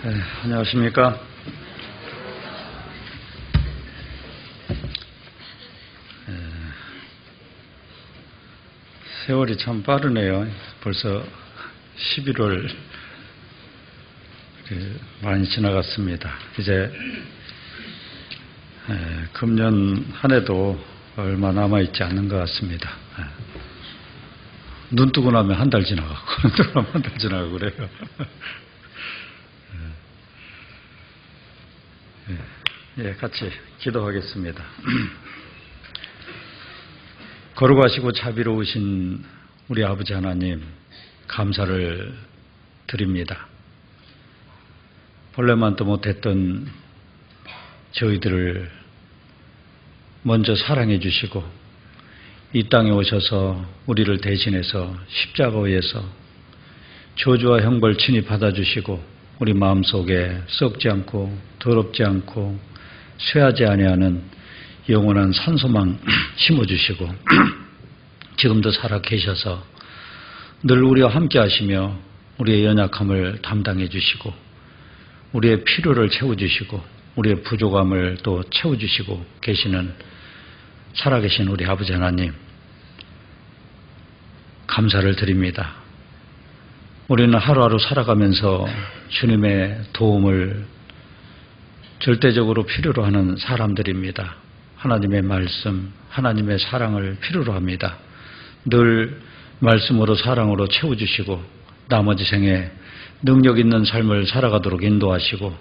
네, 안녕하십니까. 세월이 참 빠르네요. 벌써 11월 많이 지나갔습니다. 이제 금년 한 해도 얼마 남아있지 않는 것 같습니다. 눈 뜨고 나면 한 달 지나가고 눈 뜨고 나면 한 달 지나가고 그래요. 예, 같이 기도하겠습니다. 거룩하시고 자비로우신 우리 아버지 하나님, 감사를 드립니다. 본래만도 못했던 저희들을 먼저 사랑해 주시고 이 땅에 오셔서 우리를 대신해서 십자가에서 저주와 형벌 친히 받아주시고 우리 마음속에 썩지 않고 더럽지 않고 쇠하지 아니하는 영원한 산소망 심어주시고 지금도 살아 계셔서 늘 우리와 함께 하시며 우리의 연약함을 담당해 주시고 우리의 필요를 채워주시고 우리의 부족함을 또 채워주시고 계시는 살아계신 우리 아버지 하나님, 감사를 드립니다. 우리는 하루하루 살아가면서 주님의 도움을 절대적으로 필요로 하는 사람들입니다. 하나님의 말씀, 하나님의 사랑을 필요로 합니다. 늘 말씀으로 사랑으로 채워주시고 나머지 생에 능력 있는 삶을 살아가도록 인도하시고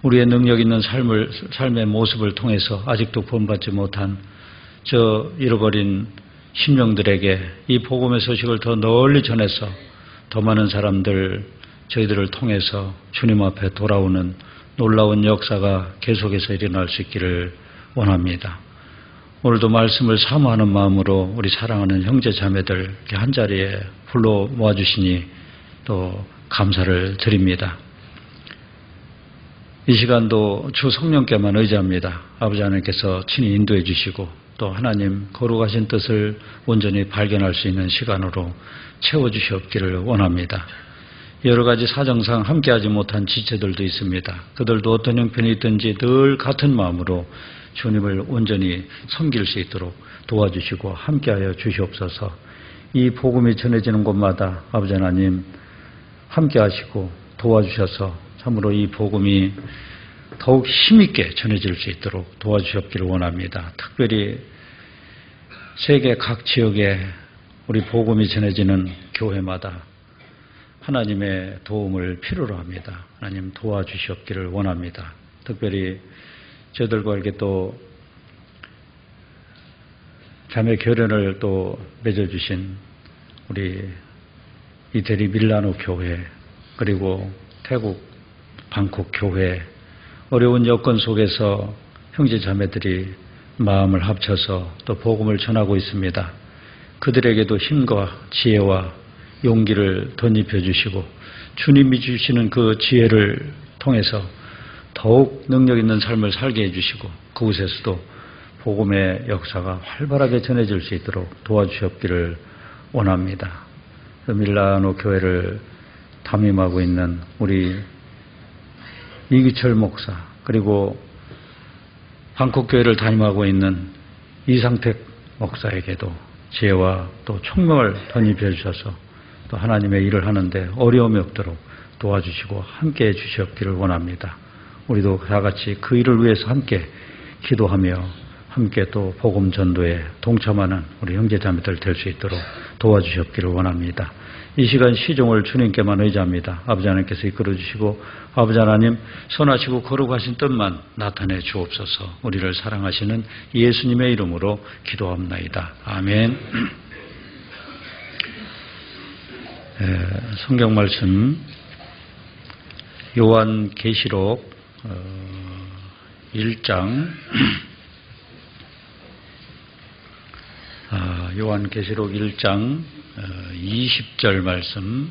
우리의 능력 있는 삶의 모습을 통해서 아직도 본받지 못한 저 잃어버린 심령들에게 이 복음의 소식을 더 널리 전해서 더 많은 사람들 저희들을 통해서 주님 앞에 돌아오는 놀라운 역사가 계속해서 일어날 수 있기를 원합니다. 오늘도 말씀을 사모하는 마음으로 우리 사랑하는 형제 자매들 이렇게 한자리에 불러 모아주시니 또 감사를 드립니다. 이 시간도 주 성령께만 의지합니다. 아버지 하나님께서 친히 인도해 주시고 또 하나님 거룩하신 뜻을 온전히 발견할 수 있는 시간으로 채워주시옵기를 원합니다. 여러 가지 사정상 함께하지 못한 지체들도 있습니다. 그들도 어떤 형편이 있든지 늘 같은 마음으로 주님을 온전히 섬길 수 있도록 도와주시고 함께하여 주시옵소서. 이 복음이 전해지는 곳마다 아버지 하나님 함께하시고 도와주셔서 참으로 이 복음이 더욱 힘있게 전해질 수 있도록 도와주셨기를 원합니다. 특별히 세계 각 지역에 우리 복음이 전해지는 교회마다 하나님의 도움을 필요로 합니다. 하나님 도와주시옵기를 원합니다. 특별히 저희들과 이렇게 또 자매 결연을 또 맺어주신 우리 이태리 밀라노 교회 그리고 태국 방콕 교회 어려운 여건 속에서 형제 자매들이 마음을 합쳐서 또 복음을 전하고 있습니다. 그들에게도 힘과 지혜와 용기를 덧입혀 주시고 주님이 주시는 그 지혜를 통해서 더욱 능력 있는 삶을 살게 해주시고 그곳에서도 복음의 역사가 활발하게 전해질 수 있도록 도와주셨기를 원합니다. 밀라노 교회를 담임하고 있는 우리 이기철 목사 그리고 방콕 교회를 담임하고 있는 이상택 목사에게도 지혜와 또 총명을 덧입혀 주셔서 또 하나님의 일을 하는데 어려움이 없도록 도와주시고 함께해 주시옵기를 원합니다. 우리도 다 같이 그 일을 위해서 함께 기도하며 함께 또 복음 전도에 동참하는 우리 형제자매들 될 수 있도록 도와주시옵기를 원합니다. 이 시간 시종을 주님께만 의지합니다. 아버지 하나님께서 이끌어주시고 아버지 하나님 선하시고 거룩하신 뜻만 나타내 주옵소서. 우리를 사랑하시는 예수님의 이름으로 기도합나이다. 아멘. 성경 말씀 요한계시록 1장 요한계시록 1장 20절 말씀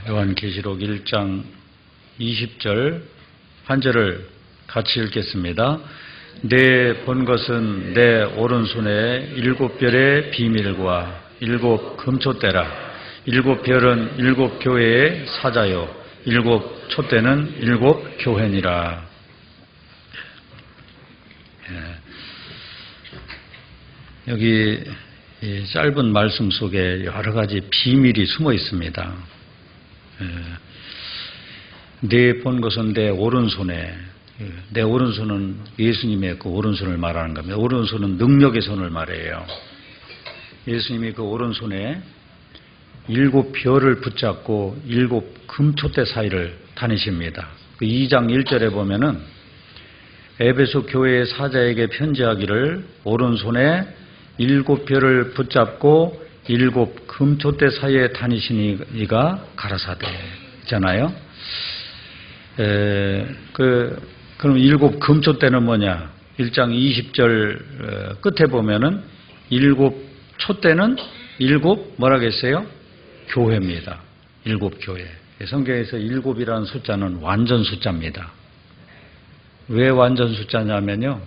요한계시록 1장 20절 한 절을 같이 읽겠습니다. 내 본 것은 내 오른손에 7별의 비밀과 7 금초대라. 7별은 7 교회의 사자요 일곱 촛대는 일곱 교회니라. 여기 이 짧은 말씀 속에 여러 가지 비밀이 숨어 있습니다. 내 본 것은 내 오른손에, 내 오른손은 예수님의 그 오른손을 말하는 겁니다. 오른손은 능력의 손을 말해요. 예수님이 그 오른손에 일곱 별을 붙잡고 일곱 금촛대 사이를 다니십니다. 그 2장 1절에 보면은 에베소 교회의 사자에게 편지하기를 오른손에 일곱 별을 붙잡고 일곱 금촛대 사이에 다니시니가 가라사대 있잖아요. 그럼 일곱 금촛대는 뭐냐? 1장 20절 끝에 보면은 일곱 촛대는 일곱 뭐라겠어요? 교회입니다. 일곱 교회. 성경에서 일곱이라는 숫자는 완전 숫자입니다. 왜 완전 숫자냐면요.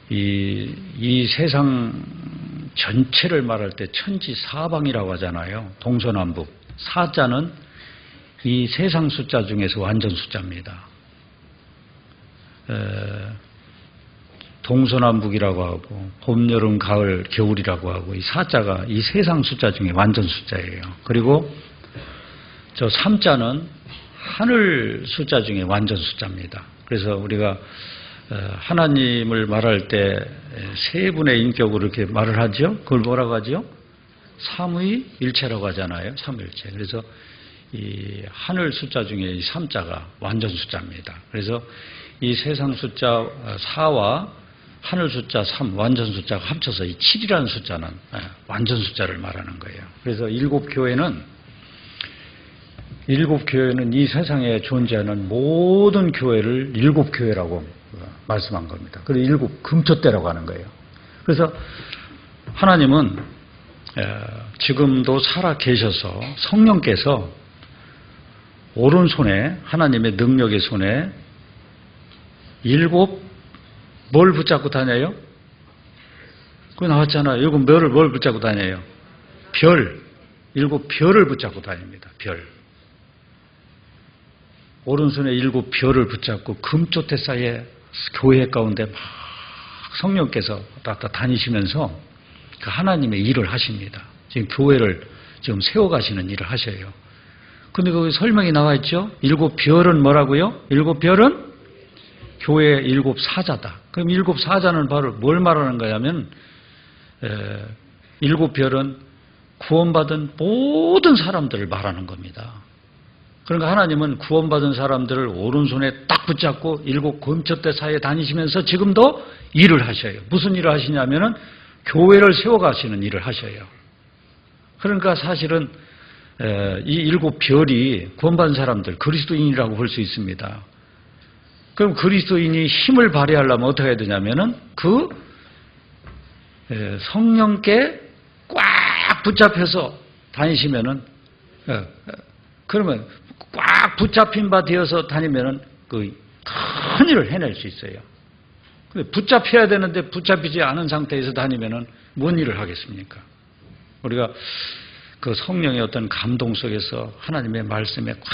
이 세상 전체를 말할 때 천지사방이라고 하잖아요. 동서남북. 사자는 이 세상 숫자 중에서 완전 숫자입니다. 동서남북이라고 하고 봄, 여름, 가을, 겨울이라고 하고 이 사자가 이 세상 숫자 중에 완전 숫자예요. 그리고 저 삼자는 하늘 숫자 중에 완전 숫자입니다. 그래서 우리가 하나님을 말할 때 세 분의 인격으로 이렇게 말을 하죠. 그걸 뭐라고 하죠? 삼위일체라고 하잖아요. 삼위일체. 그래서 이 하늘 숫자 중에 이 삼자가 완전 숫자입니다. 그래서 이 세상 숫자 4와 하늘 숫자 3, 완전 숫자가 합쳐서 이 7이라는 숫자는 완전 숫자를 말하는 거예요. 그래서 일곱 교회는 이 세상에 존재하는 모든 교회를 일곱 교회라고 말씀한 겁니다. 그래서 일곱 금촛대라고 하는 거예요. 그래서 하나님은 지금도 살아 계셔서 성령께서 오른손에 하나님의 능력의 손에 일곱 뭘 붙잡고 다녀요? 그거 나왔잖아요. 일곱 뭘 붙잡고 다녀요? 별. 일곱 별을 붙잡고 다닙니다. 별. 오른손에 일곱 별을 붙잡고 금촛대 사이에 교회 가운데 막 성령께서 왔다 다니시면서 그 하나님의 일을 하십니다. 지금 교회를 지금 세워가시는 일을 하셔요. 근데 거기 설명이 나와 있죠? 일곱 별은 뭐라고요? 일곱 별은 교회의 일곱 사자다. 그럼 일곱 사자는 바로 뭘 말하는 거냐면 일곱 별은 구원받은 모든 사람들을 말하는 겁니다. 그러니까 하나님은 구원받은 사람들을 오른손에 딱 붙잡고 일곱 금촛대 사이에 다니시면서 지금도 일을 하셔요. 무슨 일을 하시냐면은 교회를 세워가시는 일을 하셔요. 그러니까 사실은 이 일곱 별이 구원받은 사람들, 그리스도인이라고 볼 수 있습니다. 그럼 그리스도인이 힘을 발휘하려면 어떻게 해야 되냐면은 그 성령께 꽉 붙잡혀서 다니시면은 그러면 꽉 붙잡힌 바 되어서 다니면은 그 큰 일을 해낼 수 있어요. 근데 붙잡혀야 되는데 붙잡히지 않은 상태에서 다니면은 뭔 일을 하겠습니까? 우리가 그 성령의 어떤 감동 속에서 하나님의 말씀에 꽉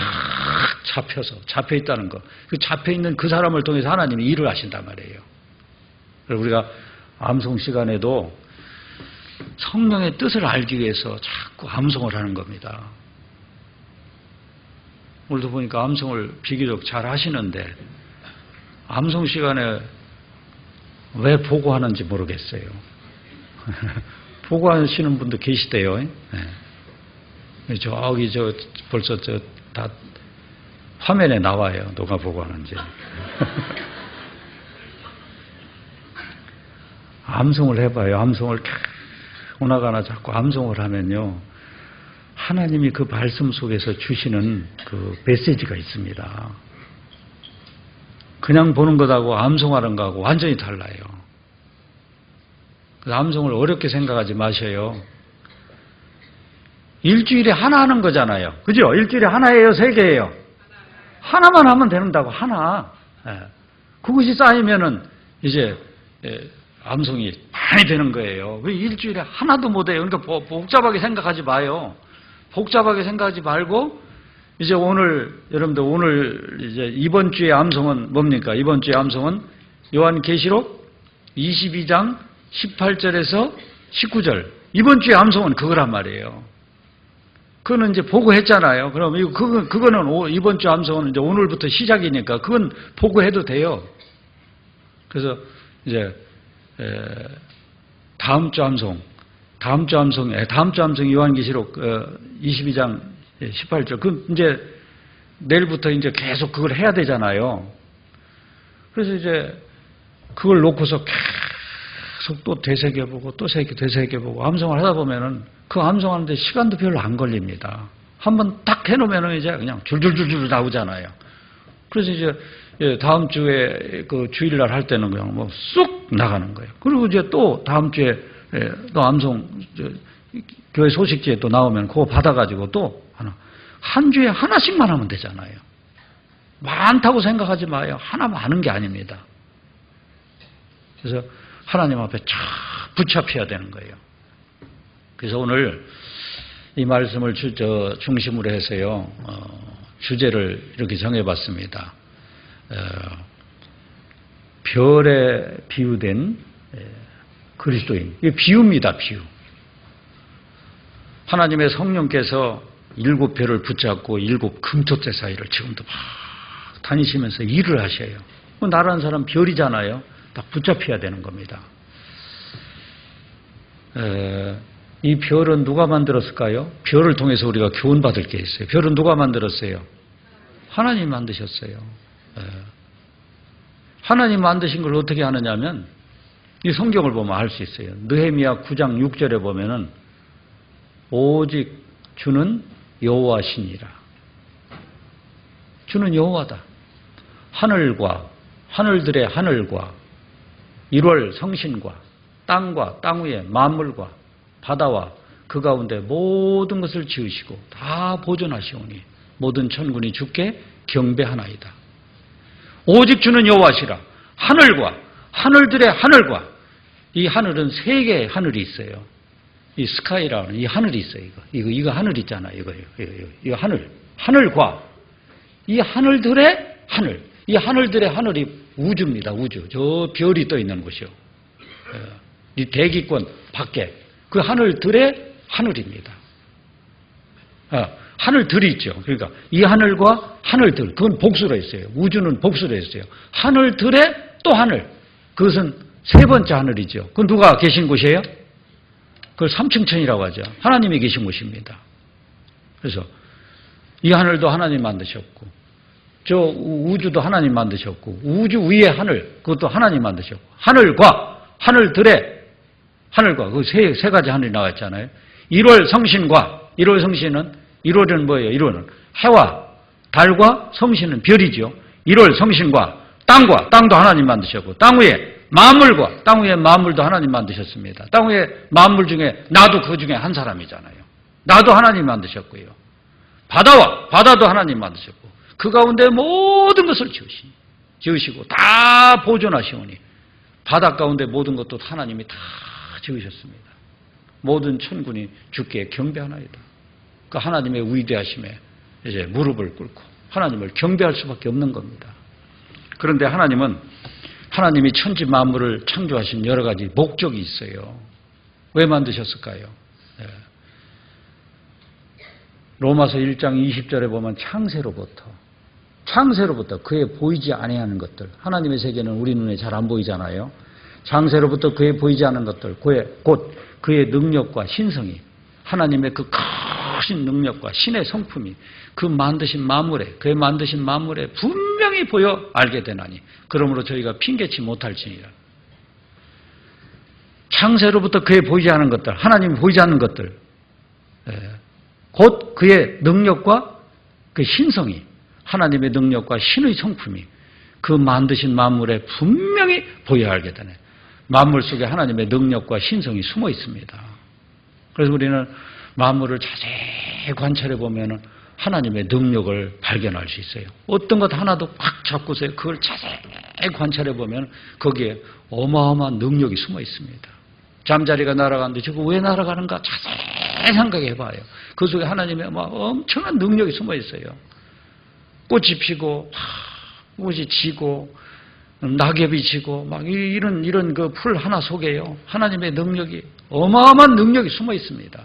잡혀 있다는 거. 그 잡혀 있는 그 사람을 통해서 하나님이 일을 하신단 말이에요. 그래서 우리가 암송 시간에도 성령의 뜻을 알기 위해서 자꾸 암송을 하는 겁니다. 오늘도 보니까 암송을 비교적 잘 하시는데 암송 시간에 왜 보고하는지 모르겠어요. 보고하시는 분도 계시대요. 네. 저기 벌써 다 화면에 나와요. 누가 보고하는지. 암송을 해봐요. 암송을 오나가나 자꾸 암송을 하면요. 하나님이 그 말씀 속에서 주시는 그 메시지가 있습니다. 그냥 보는 것하고 암송하는 것하고 완전히 달라요. 그래서 암송을 어렵게 생각하지 마셔요. 일주일에 하나 하는 거잖아요. 그죠? 일주일에 하나예요? 세 개예요? 하나만 하면 된다고, 하나. 그것이 쌓이면은 이제 암송이 많이 되는 거예요. 왜 일주일에 하나도 못 해요? 그러니까 복잡하게 생각하지 마요. 복잡하게 생각하지 말고 이제 오늘 여러분들 오늘 이제 이번 주의 암송은 뭡니까? 이번 주의 암송은 요한계시록 22장 18절에서 19절. 이번 주의 암송은 그거란 말이에요. 그거는 이제 보고 했잖아요. 그럼 그거는 이번 주 암송은 이제 오늘부터 시작이니까 그건 보고 해도 돼요. 그래서 이제 다음 주 암송 요한계시록 22장 18절. 그 이제 내일부터 이제 계속 그걸 해야 되잖아요. 그래서 이제 그걸 놓고서 계속 또 되새겨보고 또 되새겨보고 암송을 하다 보면은 그 암송하는데 시간도 별로 안 걸립니다. 한번 딱 해놓으면은 이제 그냥 줄줄줄줄 나오잖아요. 그래서 이제 다음 주에 그 주일날 할 때는 그냥 뭐 쑥 나가는 거예요. 그리고 이제 또 다음 주에 또 암송 교회 소식지에 또 나오면 그거 받아가지고 또 한 주에 하나씩만 하면 되잖아요. 많다고 생각하지 마요. 하나 많은 게 아닙니다. 그래서 하나님 앞에 쫙 붙잡혀야 되는 거예요. 그래서 오늘 이 말씀을 중심으로 해서요, 주제를 이렇게 정해봤습니다. 별에 비유된 그리스도인. 이게 비유입니다, 비유. 하나님의 성령께서 7별을 붙잡고 7 금토대 사이를 지금도 막 다니시면서 일을 하셔요. 나라는 사람 별이잖아요. 딱 붙잡혀야 되는 겁니다. 이 별은 누가 만들었을까요? 별을 통해서 우리가 교훈받을 게 있어요. 별은 누가 만들었어요? 하나님 만드셨어요. 하나님 만드신 걸 어떻게 하느냐면 이 성경을 보면 알 수 있어요. 느헤미야 9장 6절에 보면은 오직 주는 여호와시니라. 주는 여호와다. 하늘들의 하늘과 1월 성신과 땅과 땅 위의 만물과 바다와 그 가운데 모든 것을 지으시고 다 보존하시오니 모든 천군이 주께 경배하나이다. 오직 주는 여호와시라. 하늘과 하늘들의 하늘과 이 하늘은 3개의 하늘이 있어요. 이 스카이라는 이 하늘이 있어요. 이거 하늘 있잖아요. 이거 하늘과 이 하늘들의 하늘. 이 하늘들의 하늘이 우주입니다. 우주. 저 별이 떠 있는 곳이요. 이 대기권 밖에 그 하늘들의 하늘입니다. 하늘들이 있죠. 그러니까 이 하늘과 하늘들, 그건 복수로 했어요. 우주는 복수로 했어요. 하늘들의 또 하늘. 그것은 3번째 하늘이죠. 그건 누가 계신 곳이에요? 그걸 삼층천이라고 하죠. 하나님이 계신 곳입니다. 그래서 이 하늘도 하나님 만드셨고 저 우주도 하나님 만드셨고 우주 위의 하늘 그것도 하나님 만드셨고 하늘과 하늘들의 하늘과 그 세 가지 하늘이 나와 있잖아요. 1월 성신과 1월 성신은 1월은 뭐예요? 1월은 해와 달과 성신은 별이죠. 1월 성신과 땅도 하나님 만드셨고 땅 위에 만물과 땅 위에 만물도 하나님 만드셨습니다. 땅 위에 만물 중에 나도 그 중에 한 사람이잖아요. 나도 하나님 만드셨고요. 바다도 하나님 만드셨고 그 가운데 모든 것을 지으시고 다 보존하시오니 바다 가운데 모든 것도 하나님이 다 지으셨습니다. 모든 천군이 주께 경배하나이다. 그 하나님의 위대하심에 이제 무릎을 꿇고 하나님을 경배할 수밖에 없는 겁니다. 그런데 하나님이 천지 만물을 창조하신 여러 가지 목적이 있어요. 왜 만드셨을까요? 로마서 1장 20절에 보면 창세로부터 그의 보이지 아니하는 것들. 하나님의 세계는 우리 눈에 잘 안 보이잖아요. 창세로부터 그의 보이지 않는 것들, 곧 그의 능력과 신성이 하나님의 그 크신 능력과 신의 성품이 그의 만드신 만물에 분명히 보여 알게 되나니 그러므로 저희가 핑계치 못할지니라. 창세로부터 그의 보이지 않은 것들, 하나님이 보이지 않는 것들, 곧 그의 능력과 그 신성이 하나님의 능력과 신의 성품이 그 만드신 만물에 분명히 보여 알게 되네. 만물 속에 하나님의 능력과 신성이 숨어 있습니다. 그래서 우리는 만물을 자세히 관찰해 보면 하나님의 능력을 발견할 수 있어요. 어떤 것 하나도 꽉 잡고서 그걸 자세히 관찰해 보면 거기에 어마어마한 능력이 숨어 있습니다. 잠자리가 날아가는데 저거 왜 날아가는가 자세히 생각해 봐요. 그 속에 하나님의 막 엄청난 능력이 숨어 있어요. 꽃이 피고, 꽃이 지고, 낙엽이 지고, 막 이런 그 풀 하나 속에요. 하나님의 능력이, 어마어마한 능력이 숨어 있습니다.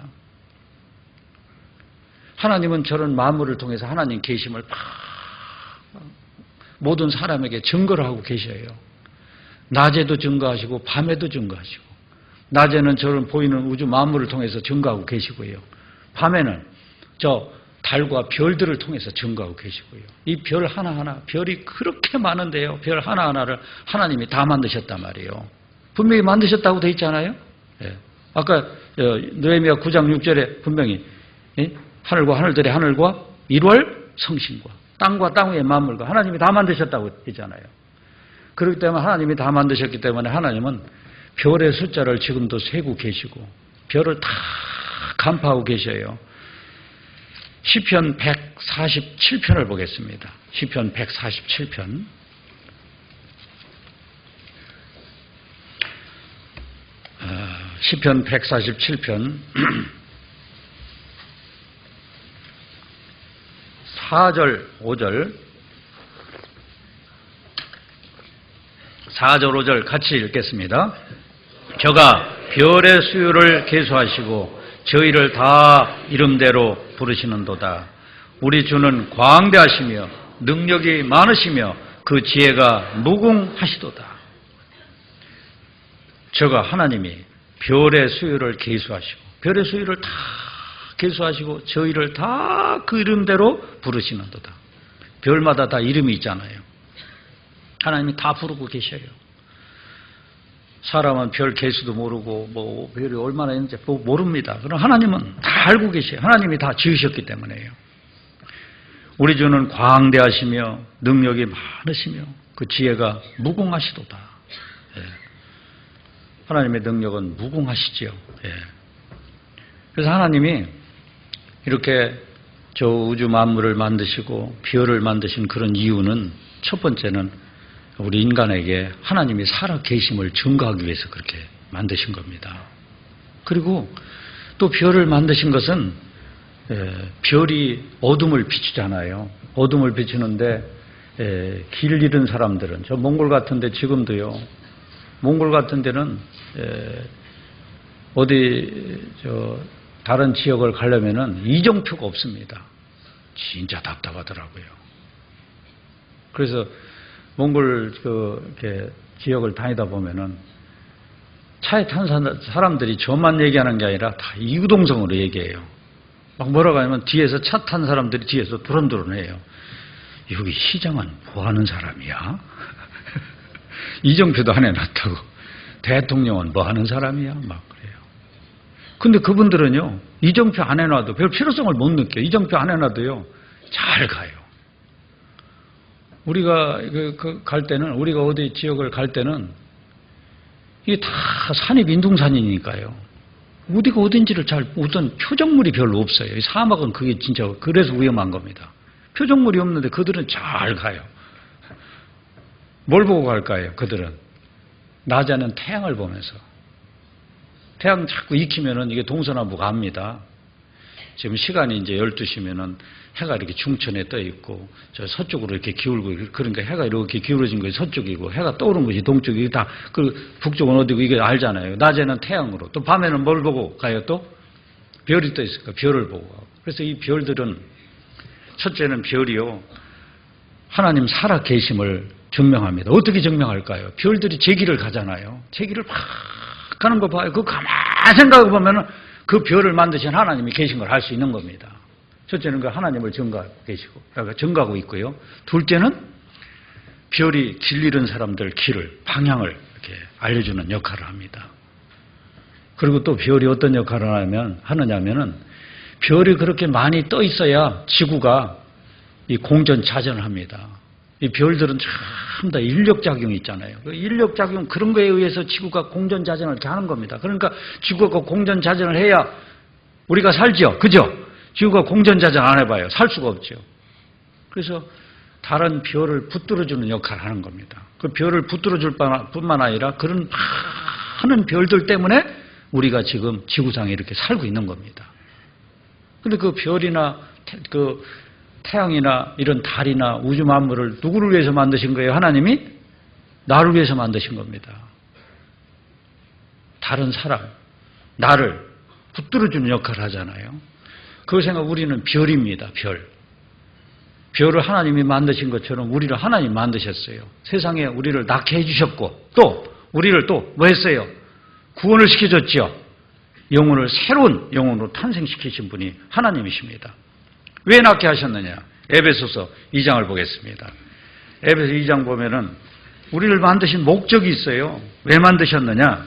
하나님은 저런 만물을 통해서 하나님 계심을 모든 사람에게 증거를 하고 계셔요. 낮에도 증거하시고 밤에도 증거하시고, 낮에는 저런 보이는 우주 만물을 통해서 증거하고 계시고요. 밤에는 저 달과 별들을 통해서 증거하고 계시고요. 이 별 하나하나, 별이 그렇게 많은데요. 별 하나하나를 하나님이 다 만드셨단 말이에요. 분명히 만드셨다고 돼 있잖아요. 예. 아까 느헤미야 9장 6절에 분명히 하늘과 하늘들의 하늘과 1월 성신과 땅과 땅 위의 만물과 하나님이 다 만드셨다고 했잖아요. 그렇기 때문에 하나님이 다 만드셨기 때문에 하나님은 별의 숫자를 지금도 세고 계시고 별을 다 간파하고 계셔요. 시편 147편을 보겠습니다. 시편 147편. 시편 147편 4절 5절 4절 5절 같이 읽겠습니다. 저가 별의 수요를 계수하시고 저희를 다 이름대로 부르시는도다. 우리 주는 광대하시며 능력이 많으시며 그 지혜가 무궁하시도다. 저가 하나님이 별의 수요를 계수하시고 별의 수요를 다 계수하시고 저희를 다 그 이름대로 부르시는도다. 별마다 다 이름이 있잖아요. 하나님이 다 부르고 계셔요. 사람은 별 개수도 모르고 뭐 별이 얼마나 있는지 모릅니다. 그럼 하나님은 다 알고 계셔요. 하나님이 다 지으셨기 때문에요. 우리 주는 광대하시며 능력이 많으시며 그 지혜가 무궁하시도다. 예. 하나님의 능력은 무궁하시지요. 예. 그래서 하나님이 이렇게 저 우주 만물을 만드시고 별을 만드신 그런 이유는 첫 번째는 우리 인간에게 하나님이 살아 계심을 증거하기 위해서 그렇게 만드신 겁니다. 그리고 또 별을 만드신 것은 별이 어둠을 비추잖아요. 어둠을 비추는데 길 잃은 사람들은 저 몽골 같은 데 지금도요. 몽골 같은 데는 어디 저 다른 지역을 가려면은 이정표가 없습니다. 진짜 답답하더라고요. 그래서 몽골 이렇게 지역을 다니다 보면은 차에 탄 사람들이 저만 얘기하는 게 아니라 다 이구동성으로 얘기해요. 막 뭐라고 하냐면 뒤에서 차 탄 사람들이 뒤에서 두런두런해요. 여기 시장은 뭐 하는 사람이야? 이정표도 안 해놨다고. 대통령은 뭐 하는 사람이야? 막 그래요. 근데 그분들은요, 이정표 안 해놔도 별 필요성을 못 느껴요. 이정표 안 해놔도요, 잘 가요. 우리가 갈 때는, 우리가 어디 지역을 갈 때는 이게 다 산이 민둥산이니까요. 어디가 어딘지를 우선 표적물이 별로 없어요. 사막은 그게 진짜 그래서 위험한 겁니다. 표적물이 없는데 그들은 잘 가요. 뭘 보고 갈까요? 그들은 낮에는 태양을 보면서. 태양 자꾸 익히면은 이게 동서남북 압니다. 지금 시간이 이제 12시면은 해가 이렇게 중천에 떠 있고 저 서쪽으로 이렇게 기울고, 그러니까 해가 이렇게 기울어진 것이 서쪽이고 해가 떠오른 것이 동쪽이고 다 그 북쪽은 어디고 이게 알잖아요. 낮에는 태양으로, 또 밤에는 뭘 보고 가요? 또 별이 떠 있으니까 별을 보고 가고. 그래서 이 별들은, 첫째는 별이요, 하나님 살아 계심을 증명합니다. 어떻게 증명할까요? 별들이 제 길을 가잖아요. 제 길을 막 가는 거 봐요. 그거 가만히 생각해 보면은 그 별을 만드신 하나님이 계신 걸 알 수 있는 겁니다. 첫째는 그 하나님을 증거하고 계시고, 그러니까 증거하고 있고요. 둘째는 별이 길 잃은 사람들 길을, 방향을 이렇게 알려주는 역할을 합니다. 그리고 또 별이 어떤 역할을 하느냐면은 별이 그렇게 많이 떠 있어야 지구가 이 공전자전을 합니다. 이 별들은 참 다 인력작용이 있잖아요. 인력작용, 그런 거에 의해서 지구가 공전자전을 이렇게 하는 겁니다. 그러니까 지구가 공전자전을 해야 우리가 살죠. 그죠? 지구가 공전자전 안 해봐요. 살 수가 없죠. 그래서 다른 별을 붙들어주는 역할을 하는 겁니다. 그 별을 붙들어줄 뿐만 아니라 그런 많은 별들 때문에 우리가 지금 지구상에 이렇게 살고 있는 겁니다. 근데 그 별이나 그 태양이나 이런 달이나 우주 만물을 누구를 위해서 만드신 거예요? 하나님이 나를 위해서 만드신 겁니다. 다른 사람, 나를 붙들어주는 역할을 하잖아요. 그 생각 우리는 별입니다. 별. 별을 하나님이 만드신 것처럼 우리를 하나님 만드셨어요. 세상에 우리를 낳게 해주셨고 또 우리를 또 뭐 했어요? 구원을 시켜줬죠. 영혼을 새로운 영혼으로 탄생시키신 분이 하나님이십니다. 왜 낳게 하셨느냐? 에베소서 2장을 보겠습니다. 에베소 2장 보면은 우리를 만드신 목적이 있어요. 왜 만드셨느냐?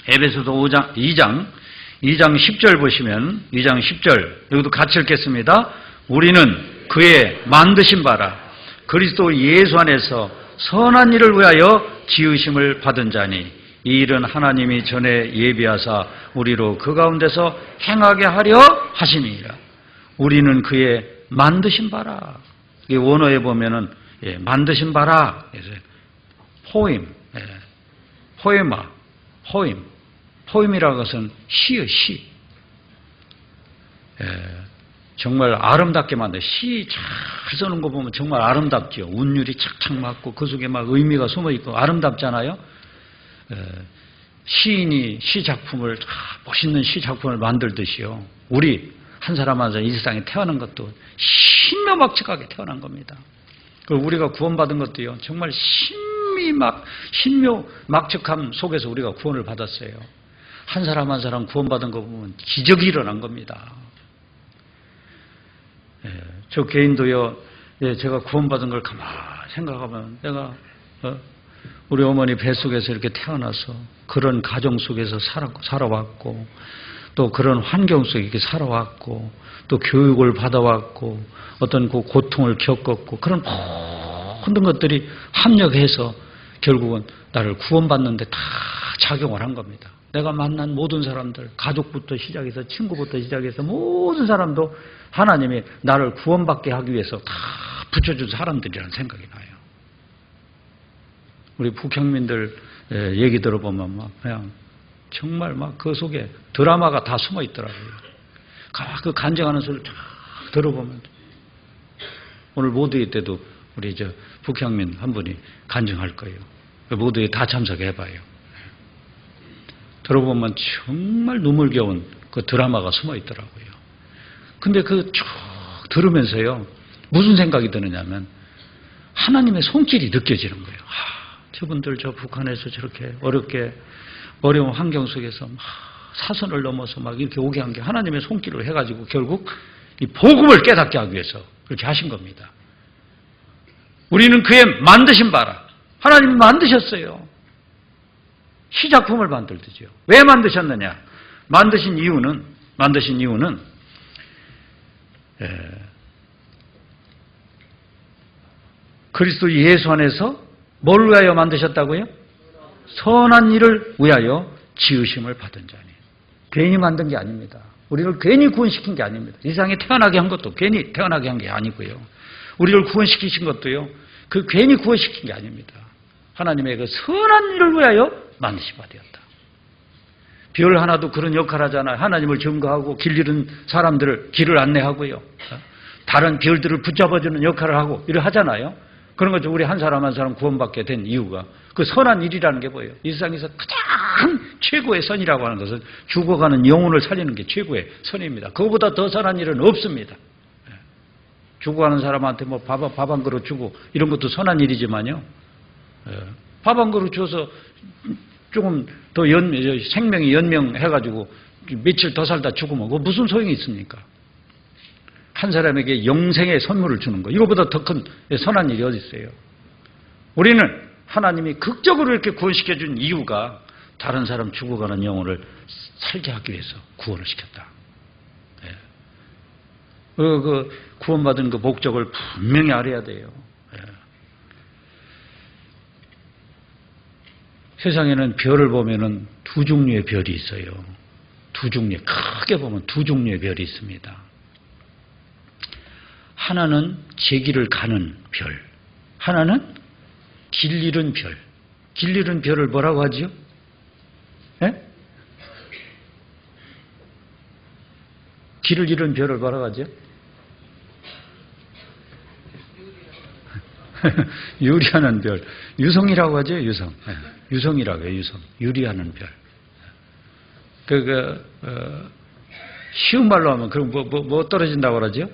에베소서 2장 10절 보시면 2장 10절 여기도 같이 읽겠습니다. 우리는 그의 만드신 바라 그리스도 예수 안에서 선한 일을 위하여 지으심을 받은 자니 이 일은 하나님이 전에 예비하사 우리로 그 가운데서 행하게 하려 하심이니라. 우리는 그의 만드신 바라. 이 원어에 보면은 만드신 바라. 포임, 포에마, 포임. 포임이라는 것은 시요, 시. 정말 아름답게 만든 시 잘 써는 거 보면 정말 아름답죠. 운율이 착착 맞고 그 속에 막 의미가 숨어 있고 아름답잖아요. 시인이 시 작품을 멋있는 시 작품을 만들듯이요. 우리 한 사람 한 사람 이 세상에 태어난 것도 신묘막측하게 태어난 겁니다. 그리고 우리가 구원받은 것도요. 정말 신묘막측함 속에서 우리가 구원을 받았어요. 한 사람 한 사람 구원받은 거 보면 기적이 일어난 겁니다. 저 개인도요, 제가 구원받은 걸 가만히 생각하면 내가 우리 어머니 뱃속에서 이렇게 태어나서 그런 가정 속에서 살아왔고 또 그런 환경 속에 이렇게 살아왔고 또 교육을 받아왔고 어떤 그 고통을 겪었고 그런 모든 것들이 합력해서 결국은 나를 구원받는데 다 작용을 한 겁니다. 내가 만난 모든 사람들, 가족부터 시작해서 친구부터 시작해서 모든 사람도 하나님이 나를 구원받게 하기 위해서 다 붙여준 사람들이라는 생각이 나요. 우리 북형민들 얘기 들어보면 막 그냥 정말 막 그 속에 드라마가 다 숨어 있더라고요. 그 간증하는 소리를 쫙 들어보면 오늘 모두의 때도 우리 저 북형민 한 분이 간증할 거예요. 모두에 다 참석해봐요. 들어보면 정말 눈물겨운 그 드라마가 숨어 있더라고요. 근데 그 쭉 들으면서요, 무슨 생각이 드느냐면, 하나님의 손길이 느껴지는 거예요. 저분들 저 북한에서 저렇게 어려운 환경 속에서 막 사선을 넘어서 막 이렇게 오게 한 게 하나님의 손길을 해가지고 결국 이 복음을 깨닫게 하기 위해서 그렇게 하신 겁니다. 우리는 그의 만드신 바라. 하나님이 만드셨어요. 시작품을 만들듯이요. 왜 만드셨느냐? 만드신 이유는 그리스도 예수 안에서 뭘 위하여 만드셨다고요? 선한 일을 위하여 지으심을 받은 자니. 괜히 만든 게 아닙니다. 우리를 괜히 구원시킨 게 아닙니다. 이 세상에 태어나게 한 것도 괜히 태어나게 한 게 아니고요. 우리를 구원시키신 것도요. 그 괜히 구원시킨 게 아닙니다. 하나님의 그 선한 일을 위하여 만드신 바 되었다. 별 하나도 그런 역할 하잖아요. 하나님을 증거하고 길 잃은 사람들을 길을 안내하고요. 다른 별들을 붙잡아주는 역할을 하고 이를 하잖아요. 그런 거죠. 우리 한 사람 한 사람 구원받게 된 이유가 그 선한 일이라는 게 뭐예요? 이 세상에서 가장 최고의 선이라고 하는 것은 죽어가는 영혼을 살리는 게 최고의 선입니다. 그거보다 더 선한 일은 없습니다. 죽어가는 사람한테 뭐 밥 한 그릇 주고 이런 것도 선한 일이지만요. 밥 한 그릇 줘서 조금 더 생명이 연명해가지고 며칠 더 살다 죽으면 그거 무슨 소용이 있습니까? 한 사람에게 영생의 선물을 주는 거. 이거보다 더 큰 선한 일이 어디 있어요? 우리는 하나님이 극적으로 이렇게 구원시켜준 이유가 다른 사람 죽어가는 영혼을 살게 하기 위해서 구원을 시켰다. 그 구원받은 그 목적을 분명히 알아야 돼요. 세상에는 별을 보면은 두 종류의 별이 있어요. 크게 보면 두 종류의 별이 있습니다. 하나는 제 길을 가는 별, 하나는 길 잃은 별. 길 잃은 별을 뭐라고 하지요? 길을 잃은 별을 뭐라고 하죠? 유리하는 별. 유성이라고 하죠, 유성. 유성이라고 해요, 유성. 유리하는 별. 쉬운 말로 하면, 그럼 뭐 떨어진다고 그러죠?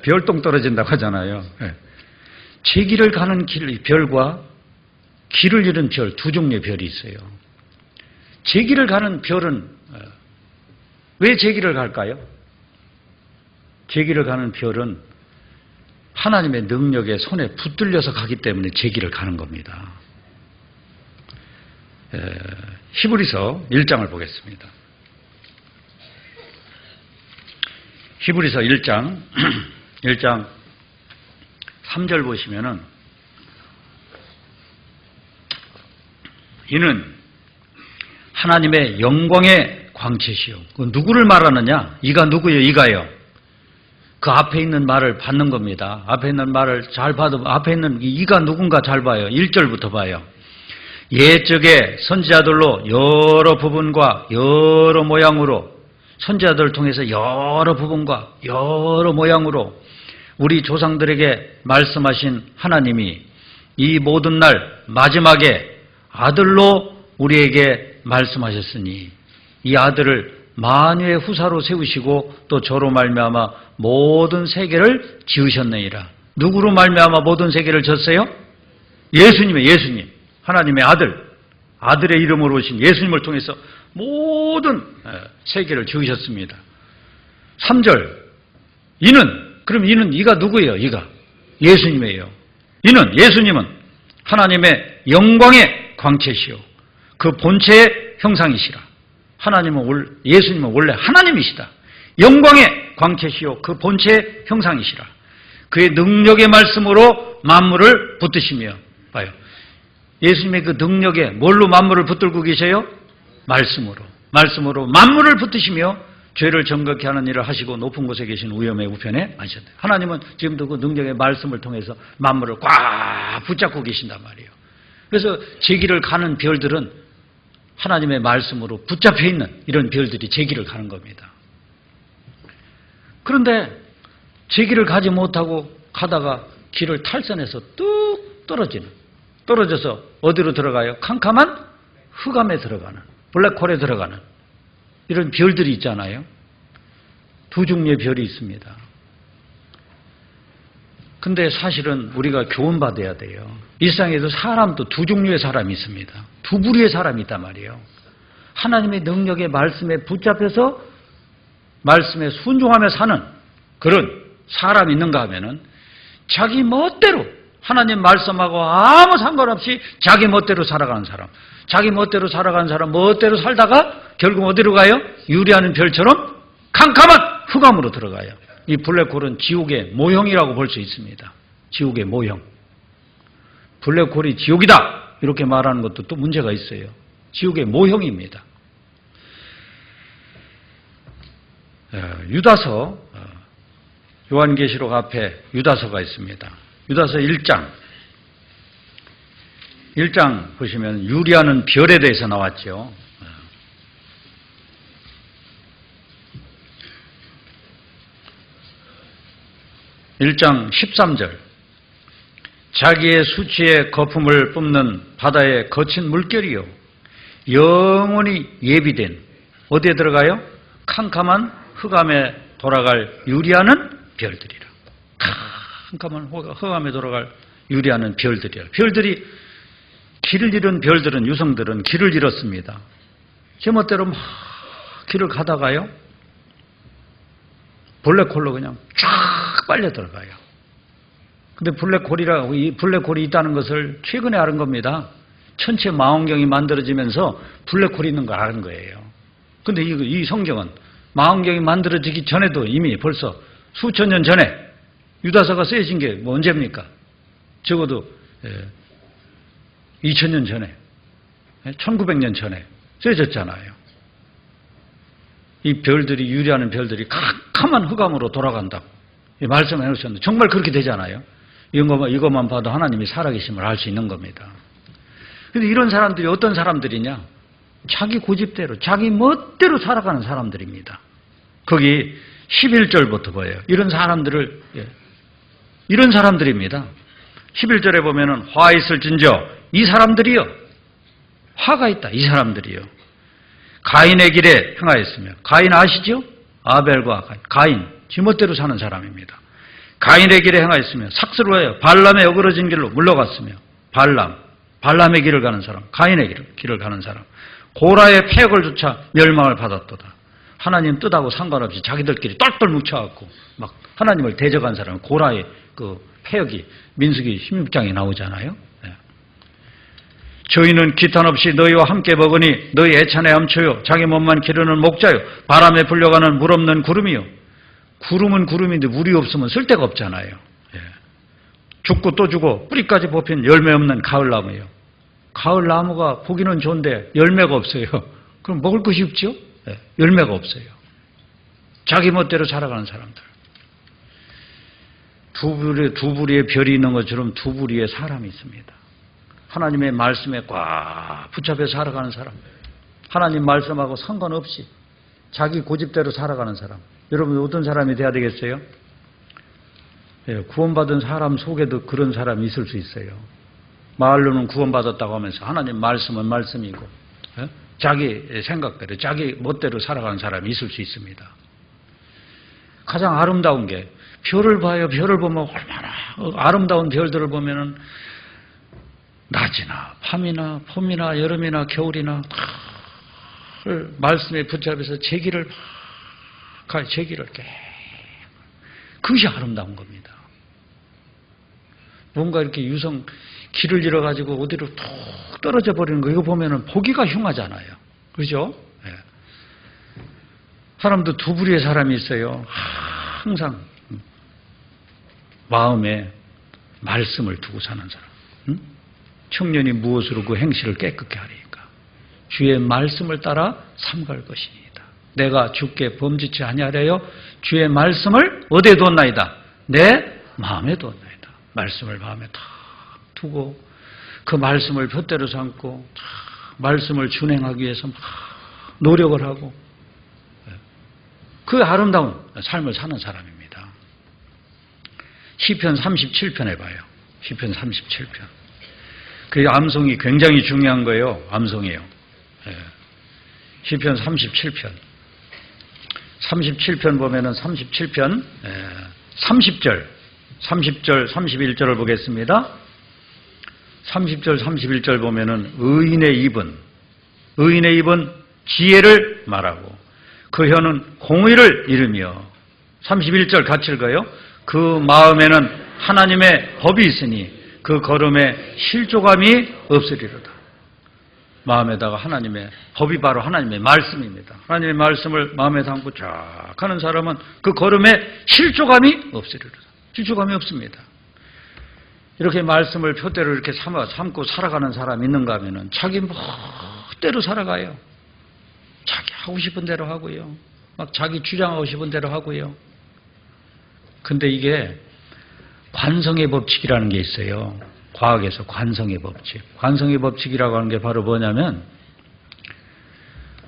별똥 떨어진다고 하잖아요. 제 길을 가는 별과 길을 잃은 별, 두 종류의 별이 있어요. 제 길을 가는 별은 왜 제 길을 갈까요? 제 길을 가는 별은 하나님의 능력에 손에 붙들려서 가기 때문에 제 길을 가는 겁니다. 히브리서 1장을 보겠습니다. 히브리서 1장 3절 보시면은 이는 하나님의 영광의 광채시요. 그 누구를 말하느냐? 이가 누구요? 이가요. 그 앞에 있는 말을 받는 겁니다. 앞에 있는 말을 잘 봐도 앞에 있는 이가 누군가 잘 봐요. 1절부터 봐요. 옛적에 선지자들로 여러 부분과 여러 모양으로 선지자들을 통해서 여러 부분과 여러 모양으로 우리 조상들에게 말씀하신 하나님이 이 모든 날 마지막에 아들로 우리에게 말씀하셨으니 이 아들을 만유의 후사로 세우시고 또 저로 말미암아 모든 세계를 지으셨느니라. 누구로 말미암아 모든 세계를 졌어요? 예수님. 하나님의 아들의 이름으로 오신 예수님을 통해서 모든 세계를 지으셨습니다. 3절. 그럼 이가 누구예요? 이가 예수님이에요. 예수님은 하나님의 영광의 광채시요. 그 본체의 형상이시라. 예수님은 원래 하나님이시다. 영광의 광채시요. 그 본체의 형상이시라. 그의 능력의 말씀으로 만물을 붙드시며 봐요. 예수님의 그 능력에 뭘로 만물을 붙들고 계세요? 말씀으로 만물을 붙드시며 죄를 정결케 하는 일을 하시고 높은 곳에 계신 우염의 우편에 앉으셨다. 하나님은 지금도 그 능력의 말씀을 통해서 만물을 꽉 붙잡고 계신단 말이에요. 그래서 제 길을 가는 별들은 하나님의 말씀으로 붙잡혀 있는 이런 별들이 제 길을 가는 겁니다. 그런데 제 길을 가지 못하고 가다가 길을 탈선해서 뚝 떨어져서 어디로 들어가요? 캄캄한 흑암에 들어가는, 블랙홀에 들어가는 이런 별들이 있잖아요. 두 종류의 별이 있습니다. 근데 사실은 우리가 교훈받아야 돼요. 일상에도 사람도 두 종류의 사람이 있습니다. 두 부류의 사람이 있단 말이에요. 하나님의 능력의 말씀에 붙잡혀서 말씀에 순종하며 사는 그런 사람이 있는가 하면은 자기 멋대로 하나님 말씀하고 아무 상관없이 자기 멋대로 살아가는 사람. 자기 멋대로 살아가는 사람, 멋대로 살다가 결국 어디로 가요? 유리하는 별처럼 캄캄한 흑암으로 들어가요. 이 블랙홀은 지옥의 모형이라고 볼 수 있습니다. 지옥의 모형. 블랙홀이 지옥이다 이렇게 말하는 것도 또 문제가 있어요. 지옥의 모형입니다. 유다서, 요한계시록 앞에 유다서가 있습니다. 유다서 1장 보시면 유리하는 별에 대해서 나왔죠. 1장 13절. 자기의 수치의 거품을 뿜는 바다의 거친 물결이요 영원히 예비된 어디에 들어가요? 캄캄한 흑암에 돌아갈 유리하는 별들이라. 캄캄한 흑암에 돌아갈 유리하는 별들이라. 별들이 길을 잃은 별들은, 유성들은 길을 잃었습니다. 제멋대로 막 길을 가다가요 블랙홀로 그냥 쫙 빨려 들어가요. 근데 이 블랙홀이 있다는 것을 최근에 알은 겁니다. 천체 망원경이 만들어지면서 블랙홀이 있는 걸 아는 거예요. 근데 이 성경은 망원경이 만들어지기 전에도 이미 벌써 수천 년 전에 유다서가 쓰여진 게 뭐 언제입니까? 적어도 2000년 전에, 1900년 전에 쓰여졌잖아요. 이 별들이, 유리하는 별들이 캄캄한 흑암으로 돌아간다고 말씀해 놓으셨는데 정말 그렇게 되잖아요. 이것만 봐도 하나님이 살아계심을 알 수 있는 겁니다. 그런데 이런 사람들이 어떤 사람들이냐? 자기 고집대로, 자기 멋대로 살아가는 사람들입니다. 거기 11절부터 보여요. 이런 사람들을, 이런 사람들입니다. 11절에 보면은 화 있을진저 이 사람들이요. 화가 있다. 이 사람들이요. 가인의 길에 행하였으며. 가인 아시죠? 아벨과 가인. 지멋대로 사는 사람입니다. 가인의 길에 행하였으며 삭스로워요. 발람의 어그러진 길로 물러갔으며. 발람의 길을 가는 사람. 가인의 길을 가는 사람. 고라의 폐역을 조차 멸망을 받았도다. 하나님 뜻하고 상관없이 자기들끼리 똘똘 뭉쳐갖고 막 하나님을 대적한 사람. 고라의 그 폐역이 민수기 16장에 나오잖아요. 저희는 기탄 없이 너희와 함께 먹으니 너희 애찬의 암초요 자기 몸만 기르는 목자요 바람에 불려가는 물 없는 구름이요. 구름은 구름인데 물이 없으면 쓸데가 없잖아요. 죽고 또 죽고 뿌리까지 뽑힌 열매 없는 가을나무예요. 가을나무가 보기는 좋은데 열매가 없어요. 그럼 먹을 것이 없죠? 열매가 없어요. 자기 멋대로 살아가는 사람들. 두 부리의 별이 있는 것처럼 두 부리의 사람이 있습니다. 하나님의 말씀에 꽉 붙잡혀 살아가는 사람. 하나님 말씀하고 상관없이 자기 고집대로 살아가는 사람. 여러분 어떤 사람이 돼야 되겠어요? 구원받은 사람 속에도 그런 사람이 있을 수 있어요. 말로는 구원받았다고 하면서 하나님 말씀은 말씀이고 자기 생각대로 자기 멋대로 살아가는 사람이 있을 수 있습니다. 가장 아름다운 게 별을 봐요. 별을 보면 얼마나 아름다운 별들을 보면은 낮이나 밤이나 봄이나 여름이나 겨울이나 말씀에 붙잡혀서 제 길을 그것이 아름다운 겁니다. 뭔가 이렇게 길을 잃어가지고 어디로 툭 떨어져 버리는 거 이거 보면은 보기가 흉하잖아요. 그죠? 사람도 두 부류의 사람이 있어요. 항상 마음에 말씀을 두고 사는 사람. 청년이 무엇으로 그 행실을 깨끗게 하리까? 주의 말씀을 따라 삼갈 것이니이다. 내가 주께 범죄치 아니하려여 주의 말씀을 어디에 두었나이다? 내 마음에 두었나이다. 말씀을 마음에 다 두고 그 말씀을 푯대로 삼고 말씀을 준행하기 위해서 막 노력을 하고 그 아름다운 삶을 사는 사람입니다. 시편 37편에 봐요. 시편 37편. 그 암송이 굉장히 중요한 거예요. 암송이에요. 시편 37편. 37편 보면은 37편 30절, 31절을 보겠습니다. 30절, 31절 보면은 의인의 입은 지혜를 말하고 그 혀는 공의를 이루며 31절 같이 읽어요. 그 마음에는 하나님의 법이 있으니 그 걸음에 실조감이 없으리로다. 마음에다가 하나님의 법이 바로 하나님의 말씀입니다. 하나님의 말씀을 마음에 담고 쫙 하는 사람은 그 걸음에 실조감이 없으리로다. 실조감이 없습니다. 이렇게 말씀을 표대로 이렇게 삼고 살아가는 사람이 있는가 하면은 자기 멋대로 살아가요. 자기 하고 싶은 대로 하고요. 막 자기 주장하고 싶은 대로 하고요. 근데 이게 관성의 법칙이라는 게 있어요. 과학에서 관성의 법칙. 관성의 법칙이라고 하는 게 바로 뭐냐면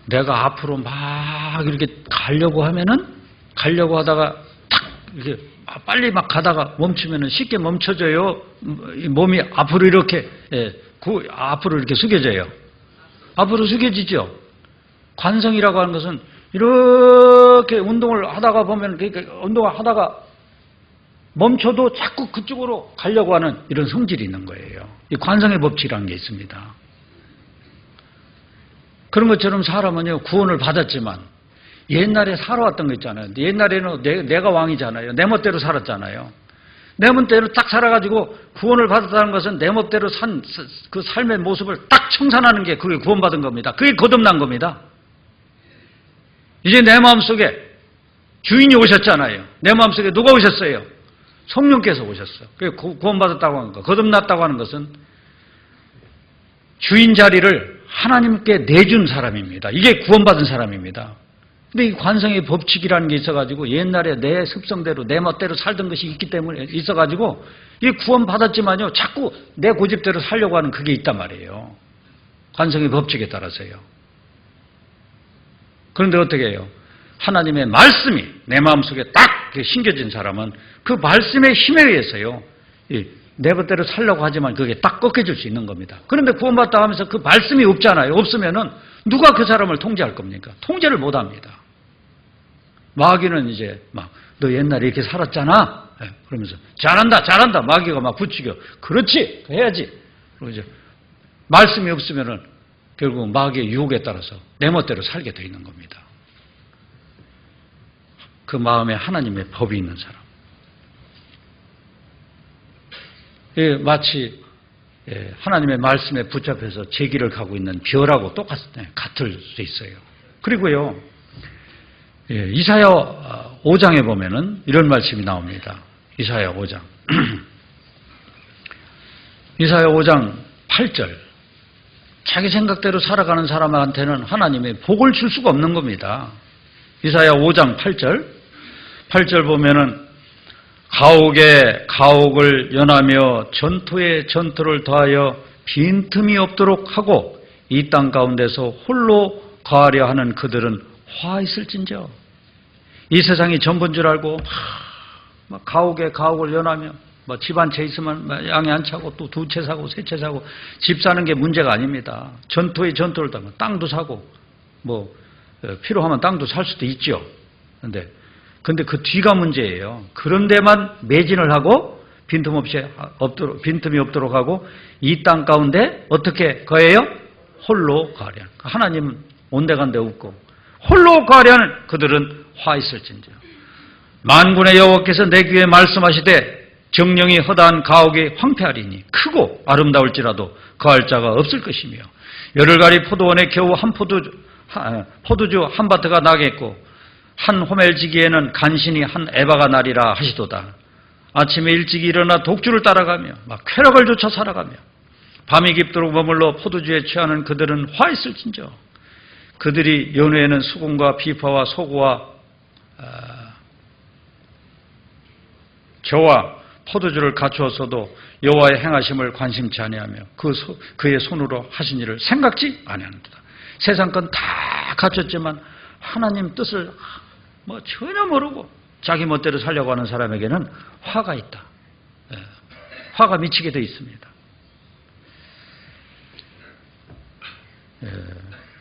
내가 앞으로 막 이렇게 가려고 하다가 탁 이렇게 빨리 막 가다가 멈추면은 쉽게 멈춰져요. 몸이 앞으로 이렇게 앞으로 이렇게 숙여져요. 앞으로 숙여지죠. 관성이라고 하는 것은 이렇게 운동을 하다가 보면 운동을 하다가 멈춰도 자꾸 그쪽으로 가려고 하는 이런 성질이 있는 거예요. 이 관성의 법칙이라는 게 있습니다. 그런 것처럼 사람은요, 구원을 받았지만 옛날에 살아왔던 거 있잖아요. 옛날에는 내가 왕이잖아요. 내 멋대로 살았잖아요. 내 멋대로 딱 살아가지고 구원을 받았다는 것은 내 멋대로 산 그 삶의 모습을 딱 청산하는 게 그게 구원받은 겁니다. 그게 거듭난 겁니다. 이제 내 마음속에 주인이 오셨잖아요. 내 마음속에 누가 오셨어요? 성령께서 오셨어요. 그게 구원받았다고 하는 거, 거듭났다고 하는 것은 주인 자리를 하나님께 내준 사람입니다. 이게 구원받은 사람입니다. 근데 이 관성의 법칙이라는 게 있어가지고 옛날에 내 습성대로 내 멋대로 살던 것이 있기 때문에 있어가지고 이 구원받았지만요 자꾸 내 고집대로 살려고 하는 그게 있단 말이에요. 관성의 법칙에 따라서요. 그런데 어떻게 해요? 하나님의 말씀이 내 마음속에 딱 심겨진 사람은 그 말씀의 힘에 의해서요, 내 멋대로 살려고 하지만 그게 딱 꺾여질 수 있는 겁니다. 그런데 구원받다 하면서 그 말씀이 없잖아요. 없으면은 누가 그 사람을 통제할 겁니까? 통제를 못 합니다. 마귀는 이제 막, 너 옛날에 이렇게 살았잖아? 그러면서, 잘한다, 잘한다. 마귀가 막 부추겨. 그렇지, 해야지. 그리고 이제, 말씀이 없으면은 결국 마귀의 유혹에 따라서 내 멋대로 살게 돼 있는 겁니다. 그 마음에 하나님의 법이 있는 사람. 마치 하나님의 말씀에 붙잡혀서 제 길을 가고 있는 별하고 같을 수 있어요. 그리고요, 이사야 5장에 보면은 이런 말씀이 나옵니다. 이사야 5장. 이사야 5장 8절. 자기 생각대로 살아가는 사람한테는 하나님이 복을 줄 수가 없는 겁니다. 이사야 5장 8절. 8절 보면은 가옥에 가옥을 연하며 전투에 전투를 더하여 빈틈이 없도록 하고 이 땅 가운데서 홀로 거하려 하는 그들은 화 있을진저. 이 세상이 전부인 줄 알고 막 가옥에 가옥을 연하며 집 한 채 있으면 양이 한 차고 또 두 채 사고 세 채 사고 집 사는 게 문제가 아닙니다. 전투에 전투를 더하면 땅도 사고 필요하면 땅도 살 수도 있죠. 근데 그 뒤가 문제예요. 그런 데만 매진을 하고 빈틈이 없도록 하고 이 땅 가운데 어떻게 거해요? 홀로 거하려. 하나님은 온데간데 없고 홀로 거하려 하는 그들은 화 있을진저. 만군의 여호와께서 내 귀에 말씀하시되 정령이 허다한 가옥이 황폐하리니 크고 아름다울지라도 거할 자가 없을 것이며 열흘가리 포도원에 겨우 포도주 한 바트가 나겠고 한 호멜지기에는 간신히 한 에바가 나리라 하시도다. 아침에 일찍 일어나 독주를 따라가며 막 쾌락을 쫓아 살아가며 밤이 깊도록 머물러 포도주에 취하는 그들은 화 있을진저. 그들이 연후에는 수금과 비파와 소고와 저와 포도주를 갖추었어도 여호와의 행하심을 관심치 아니하며 그의 손으로 하신 일을 생각지 아니하는도다. 세상 건 다 갖췄지만 하나님 뜻을 전혀 모르고 자기 멋대로 살려고 하는 사람에게는 화가 있다. 화가 미치게 되어 있습니다.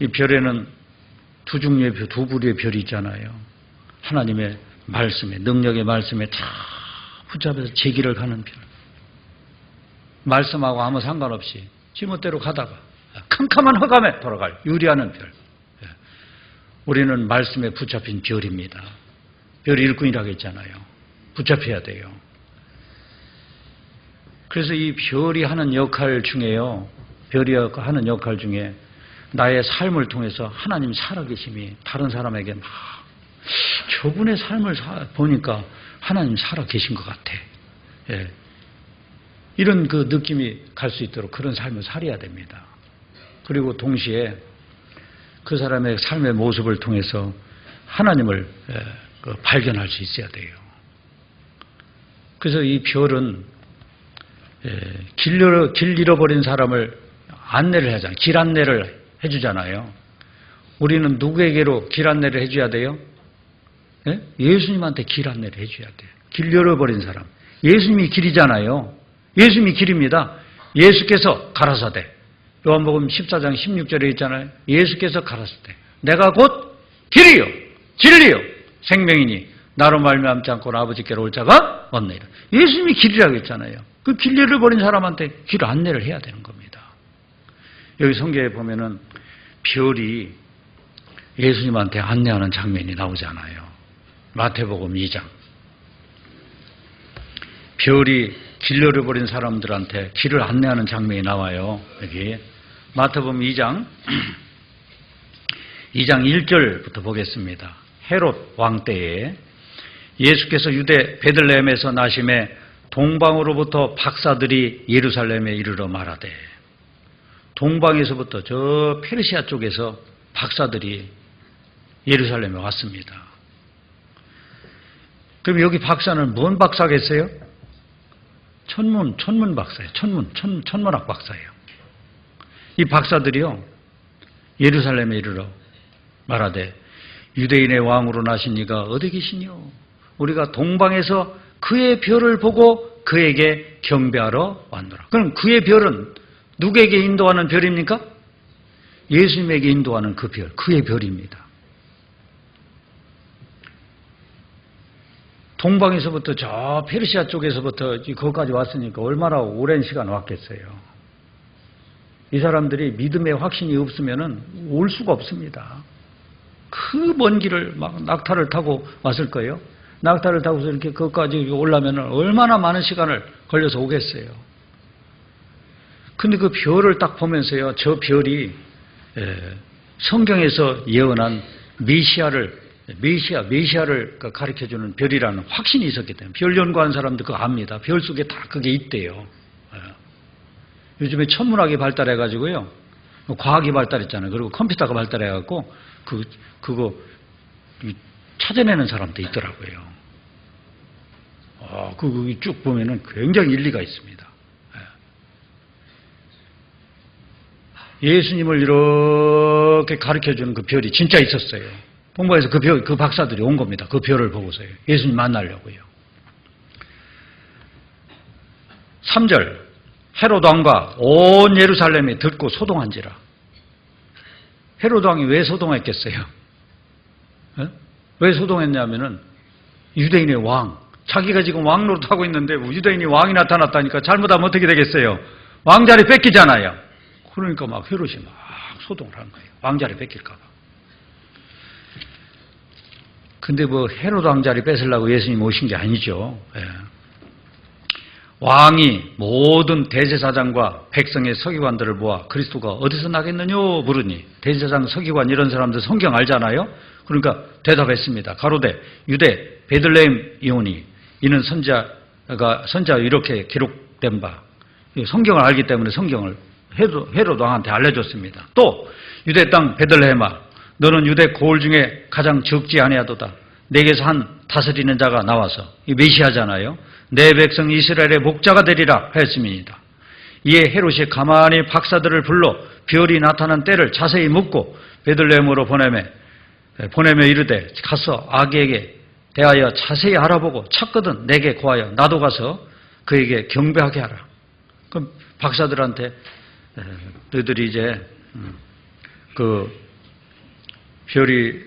이 별에는 두 종류의 별, 두 부류의 별이 있잖아요. 하나님의 말씀에, 능력의 말씀에 다 붙잡아서 제 길을 가는 별. 말씀하고 아무 상관없이 지멋대로 가다가 캄캄한 흑암에 돌아갈 유리하는 별. 우리는 말씀에 붙잡힌 별입니다. 별 일꾼이라고 했잖아요. 붙잡혀야 돼요. 그래서 이 별이 하는 역할 중에요. 별이 하는 역할 중에 나의 삶을 통해서 하나님 살아계심이 다른 사람에게 막 저분의 삶을 보니까 하나님 살아계신 것 같아. 이런 그 느낌이 갈 수 있도록 그런 삶을 살아야 됩니다. 그리고 동시에 그 사람의 삶의 모습을 통해서 하나님을 발견할 수 있어야 돼요. 그래서 이 별은 길 잃어버린 사람을 안내를 하잖아요. 길 안내를 해주잖아요. 우리는 누구에게로 길 안내를 해줘야 돼요? 예수님한테 길 안내를 해줘야 돼요. 길 잃어버린 사람. 예수님이 길이잖아요. 예수님이 길입니다. 예수께서 가라사대. 요한복음 14장 16절에 있잖아요. 예수께서 가라사대. 내가 곧 길이요 진리요 생명이니 나로 말미암지 않고는 아버지께로 올 자가 없느니라. 예수님이 길이라고 했잖아요. 그 길 잃어버린 사람한테 길 안내를 해야 되는 겁니다. 여기 성경에 보면은 별이 예수님한테 안내하는 장면이 나오잖아요. 마태복음 2장. 별이 길 잃어버린 사람들한테 길을 안내하는 장면이 나와요. 여기 마태복음 2장 1절부터 보겠습니다. 헤롯 왕 때에 예수께서 유대 베들레헴에서 나심에 동방으로부터 박사들이 예루살렘에 이르러 말하되, 동방에서부터 저 페르시아 쪽에서 박사들이 예루살렘에 왔습니다. 그럼 여기 박사는 뭔 박사겠어요? 천문 박사예요. 천문학 박사예요. 이 박사들이요, 예루살렘에 이르러 말하되, 유대인의 왕으로 나신 이가 어디 계시뇨? 우리가 동방에서 그의 별을 보고 그에게 경배하러 왔노라. 그럼 그의 별은 누구에게 인도하는 별입니까? 예수님에게 인도하는 그 별, 그의 별입니다. 동방에서부터 저 페르시아 쪽에서부터 거기까지 왔으니까 얼마나 오랜 시간 왔겠어요. 이 사람들이 믿음의 확신이 없으면 올 수가 없습니다. 그 먼 길을 막 낙타를 타고 왔을 거예요. 낙타를 타고서 이렇게 거기까지 올라면 얼마나 많은 시간을 걸려서 오겠어요. 근데 그 별을 딱 보면서요, 저 별이 성경에서 예언한 메시아를 가르쳐주는 별이라는 확신이 있었기 때문에, 별 연구하는 사람들 그거 압니다. 별 속에 다 그게 있대요. 요즘에 천문학이 발달해가지고요, 과학이 발달했잖아요. 그리고 컴퓨터가 발달해갖고 그거 찾아내는 사람도 있더라고요. 그거 쭉 보면은 굉장히 일리가 있습니다. 예수님을 이렇게 가르쳐주는 그 별이 진짜 있었어요. 동방에서 그 박사들이 온 겁니다. 그 별을 보고서요. 예수님 만나려고요. 3절, 헤롯 왕과 온 예루살렘이 듣고 소동한지라. 헤롯 왕이 왜 소동했겠어요? 왜 소동했냐면은 유대인의 왕, 자기가 지금 왕 노릇하고 있는데 유대인이 왕이 나타났다니까 잘못하면 어떻게 되겠어요? 왕자리 뺏기잖아요. 그러니까 막 헤롯이 막 소동을 한 거예요. 왕자리 뺏길까 봐. 근데 헤롯 왕자리 뺏으려고 예수님 오신 게 아니죠. 왕이 모든 대제사장과 백성의 서기관들을 모아 그리스도가 어디서 나겠느냐 물으니, 대제사장, 서기관 이런 사람들 성경 알잖아요. 그러니까 대답했습니다. 가로되 유대 베들레헴이오니 이는 선자 이렇게 기록된 바. 성경을 알기 때문에 성경을 헤롯 왕한테 알려줬습니다. 또 유대 땅 베들레헴아, 너는 유대 고을 중에 가장 적지 아니하도다. 내게서 한 다스리는 자가 나와서, 이 메시아잖아요. 내 백성 이스라엘의 목자가 되리라 하였음이니이다. 이에 헤롯이 가만히 박사들을 불러 별이 나타난 때를 자세히 묻고 베들레헴으로 보내며 이르되, 가서 아기에게 대하여 자세히 알아보고 찾거든 내게 고하여 나도 가서 그에게 경배하게 하라. 그럼 박사들한테 너희들이 이제 그 별이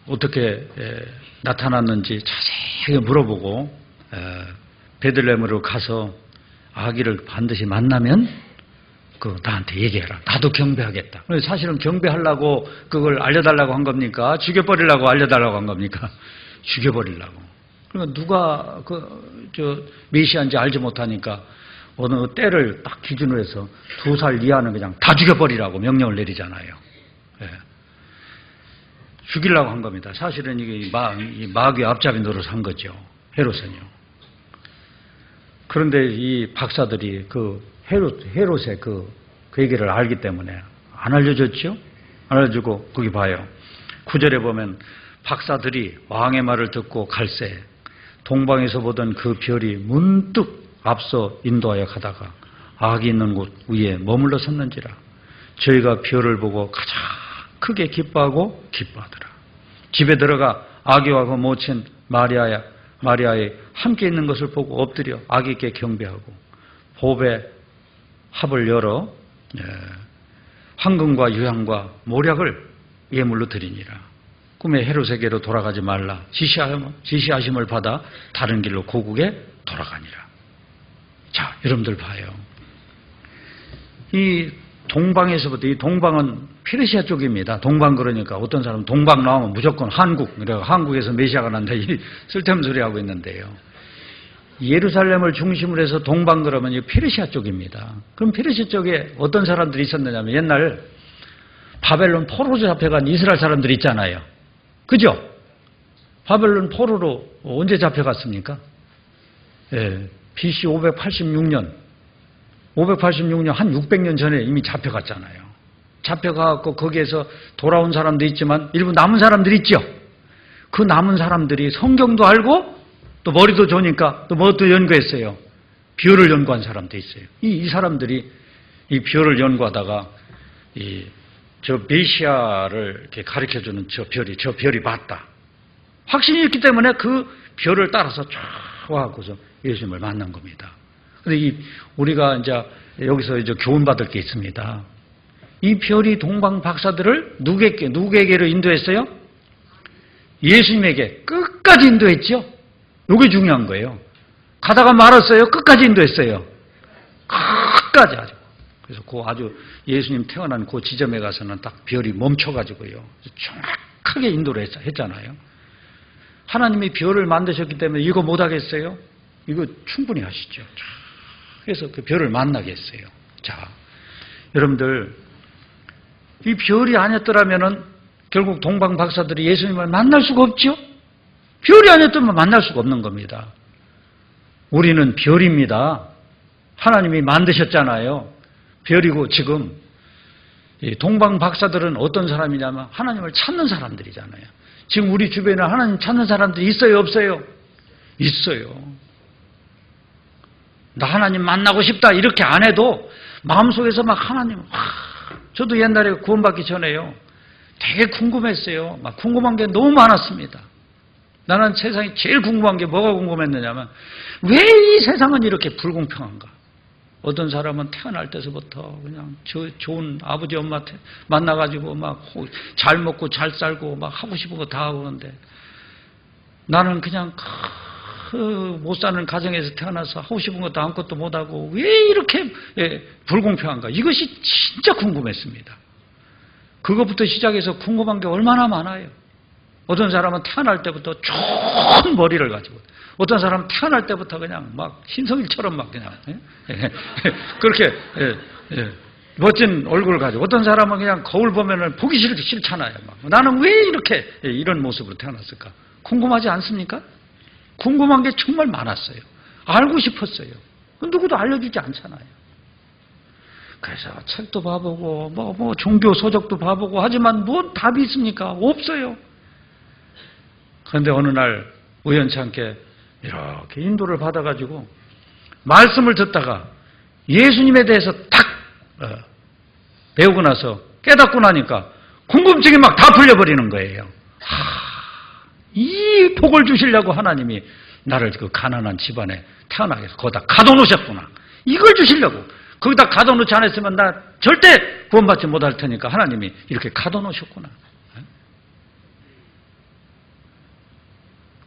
어떻게 나타났는지 자세히 물어보고 베들레헴으로 가서 아기를 반드시 만나면 나한테 얘기해라. 나도 경배하겠다. 사실은 경배하려고 그걸 알려달라고 한 겁니까? 죽여버리려고 알려달라고 한 겁니까? 죽여버리려고. 그러니까 누가 메시아인지 알지 못하니까 어느 때를 딱 기준으로 해서 2살 이하는 그냥 다 죽여버리라고 명령을 내리잖아요. 죽이려고 한 겁니다. 사실은 이게 마귀의 앞잡이 노릇을 한 거죠. 헤롯은요. 그런데 이 박사들이 헤롯의 그 얘기를 알기 때문에 안 알려줬죠? 안 알려주고, 거기 봐요. 9절에 보면 박사들이 왕의 말을 듣고 갈새 동방에서 보던 그 별이 문득 앞서 인도하여 가다가 아기 있는 곳 위에 머물러 섰는지라. 저희가 별을 보고 가장 크게 기뻐하고 기뻐하더라. 집에 들어가 아기와 그 모친 마리아의 함께 있는 것을 보고 엎드려 아기께 경배하고 보배 합을 열어 황금과 유향과 모략을 예물로 드리니라. 꿈에 헤롯에게로 돌아가지 말라. 지시하심을 받아 다른 길로 고국에 돌아가니라. 자, 여러분들 봐요. 이 동방에서부터, 이 동방은 페르시아 쪽입니다. 동방, 그러니까 어떤 사람은 동방 나오면 무조건 한국, 그래서 한국에서 메시아가 난다, 이 쓸데없는 소리 하고 있는데요. 예루살렘을 중심으로 해서 동방 그러면 이 페르시아 쪽입니다. 그럼 페르시아 쪽에 어떤 사람들이 있었느냐면 옛날 바벨론 포로로 잡혀간 이스라엘 사람들이 있잖아요. 그죠? 바벨론 포로로 언제 잡혀갔습니까? BC 586년 한 600년 전에 이미 잡혀갔잖아요. 잡혀가고 거기에서 돌아온 사람도 있지만 일부 남은 사람들이 있죠. 그 남은 사람들이 성경도 알고 또 머리도 좋으니까 또 뭐 또 연구했어요. 별을 연구한 사람도 있어요. 이 사람들이 이 별을 연구하다가 저 메시아를 이렇게 가르쳐주는 저 별이 맞다. 확신이 있기 때문에 그 별을 따라서 쫙 와갖고서 예수님을 만난 겁니다. 근데 우리가 이제 여기서 이제 교훈받을 게 있습니다. 이 별이 동방 박사들을 누구에게로 인도했어요? 예수님에게 끝까지 인도했죠? 이게 중요한 거예요. 가다가 말았어요? 끝까지 인도했어요? 끝까지 아주. 그래서 아주 예수님 태어난 그 지점에 가서는 딱 별이 멈춰가지고요. 정확하게 인도를 했잖아요. 하나님이 별을 만드셨기 때문에 이거 못하겠어요? 이거 충분히 하시죠. 그래서 그 별을 만나게 했어요. 자, 여러분들, 이 별이 아니었더라면은 결국 동방 박사들이 예수님을 만날 수가 없죠? 별이 아니었다면 만날 수가 없는 겁니다. 우리는 별입니다. 하나님이 만드셨잖아요. 별이고 지금 동방 박사들은 어떤 사람이냐면 하나님을 찾는 사람들이잖아요. 지금 우리 주변에 하나님 찾는 사람들이 있어요, 없어요? 있어요. 나 하나님 만나고 싶다 이렇게 안 해도 마음속에서 막 하나님, 저도 옛날에 구원받기 전에요. 되게 궁금했어요. 막 궁금한 게 너무 많았습니다. 나는 세상에 제일 궁금한 게 뭐가 궁금했느냐면 왜 이 세상은 이렇게 불공평한가? 어떤 사람은 태어날 때서부터 그냥 좋은 아버지 엄마 만나가지고 막 잘 먹고 잘 살고 막 하고 싶은 거 다 하고 그러는데 나는 그냥 못 사는 가정에서 태어나서 하고 싶은 것도 아무것도 못하고 왜 이렇게 불공평한가? 이것이 진짜 궁금했습니다. 그것부터 시작해서 궁금한 게 얼마나 많아요. 어떤 사람은 태어날 때부터 쭉 머리를 가지고 어떤 사람은 태어날 때부터 그냥 막 신성일처럼 막 그냥 그렇게 멋진 얼굴을 가지고 어떤 사람은 그냥 거울 보면은 보기 싫잖아요. 막. 나는 왜 이렇게 이런 모습으로 태어났을까? 궁금하지 않습니까? 궁금한 게 정말 많았어요. 알고 싶었어요. 누구도 알려주지 않잖아요. 그래서 책도 봐보고 뭐 종교 서적도 봐보고 하지만 뭔 답이 있습니까? 없어요. 그런데 어느 날 우연치 않게 이렇게 인도를 받아가지고 말씀을 듣다가 예수님에 대해서 딱 배우고 나서 깨닫고 나니까 궁금증이 막 다 풀려버리는 거예요. 이 복을 주시려고 하나님이 나를 그 가난한 집안에 태어나게 해서 거기다 가둬놓으셨구나. 이걸 주시려고. 거기다 가둬놓지 않았으면 나 절대 구원받지 못할 테니까 하나님이 이렇게 가둬놓으셨구나.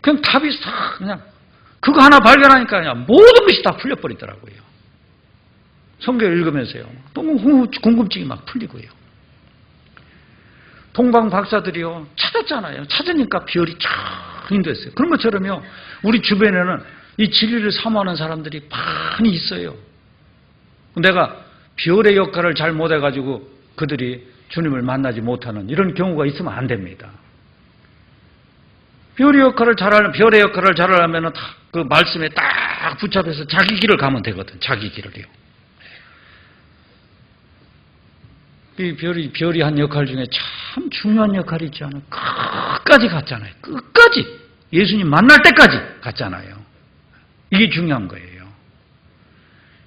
그냥 답이 싹 그냥 그거 하나 발견하니까 그냥 모든 것이 다 풀려버리더라고요. 성경 읽으면서요. 너무 궁금증이 막 풀리고요. 동방 박사들이요. 찾았잖아요. 찾으니까 별이 쫙 인도했어요. 그런 것처럼요. 우리 주변에는 이 진리를 사모하는 사람들이 많이 있어요. 내가 별의 역할을 잘 못해가지고 그들이 주님을 만나지 못하는 이런 경우가 있으면 안 됩니다. 별의 역할을 잘하려면 그 말씀에 딱 붙잡혀서 자기 길을 가면 되거든. 자기 길을요. 이 별이 한 역할 중에 참 중요한 역할이 있잖아요. 끝까지 갔잖아요. 끝까지. 예수님 만날 때까지 갔잖아요. 이게 중요한 거예요.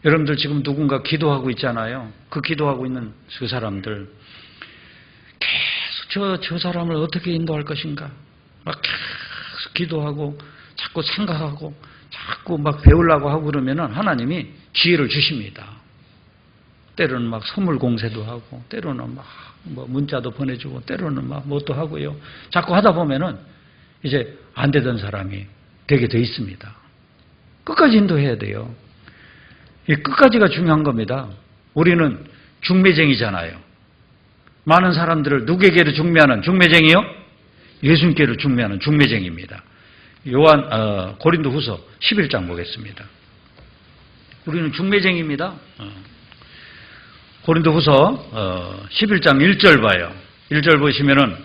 여러분들 지금 누군가 기도하고 있잖아요. 그 기도하고 있는 그 사람들 계속 저 사람을 어떻게 인도할 것인가 막 계속 기도하고 자꾸 생각하고 자꾸 막 배우려고 하고 그러면은 하나님이 기회를 주십니다. 때로는 막 선물 공세도 하고 때로는 막 뭐 문자도 보내주고 때로는 막 뭣도 하고요. 자꾸 하다 보면은 이제 안 되던 사람이 되게 돼 있습니다. 끝까지 인도해야 돼요. 이 끝까지가 중요한 겁니다. 우리는 중매쟁이잖아요. 많은 사람들을 누구에게로 중매하는 중매쟁이요? 예수님께로 중매하는 중매쟁이입니다. 고린도후서 11장 보겠습니다. 우리는 중매쟁이입니다. 고린도후서 11장 1절 봐요. 1절 보시면은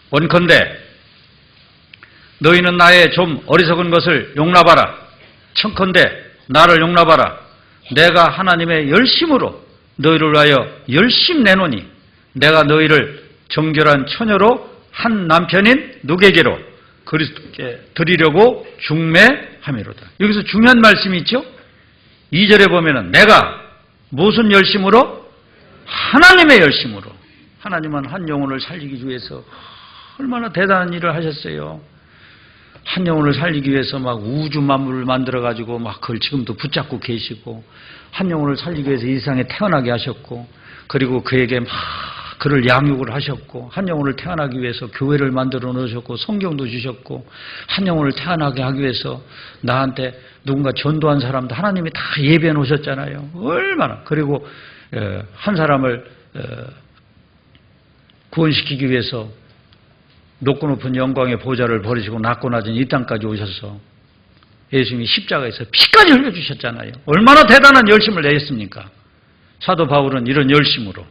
원컨대 너희는 나의 좀 어리석은 것을 용납하라. 청컨대 나를 용납하라. 내가 하나님의 열심으로 너희를 위하여 열심 내노니 내가 너희를 정결한 처녀로 한 남편인 누구에게로 그리스도께 드리려고 중매함이로다. 여기서 중요한 말씀이 있죠. 2절에 보면은 내가 무슨 열심으로? 하나님의 열심으로. 하나님은 한 영혼을 살리기 위해서 얼마나 대단한 일을 하셨어요. 한 영혼을 살리기 위해서 막 우주 만물을 만들어가지고 막 그걸 지금도 붙잡고 계시고, 한 영혼을 살리기 위해서 이 세상에 태어나게 하셨고, 그리고 그에게 막 그를 양육을 하셨고, 한 영혼을 태어나기 위해서 교회를 만들어 놓으셨고, 성경도 주셨고, 한 영혼을 태어나게 하기 위해서 나한테 누군가 전도한 사람도 하나님이 다 예배해 놓으셨잖아요. 얼마나. 그리고 한 사람을 구원시키기 위해서 높고 높은 영광의 보좌를 버리시고 낮고 낮은 이 땅까지 오셔서 예수님이 십자가에서 피까지 흘려주셨잖아요. 얼마나 대단한 열심을 내셨습니까? 사도 바울은 이런 열심으로,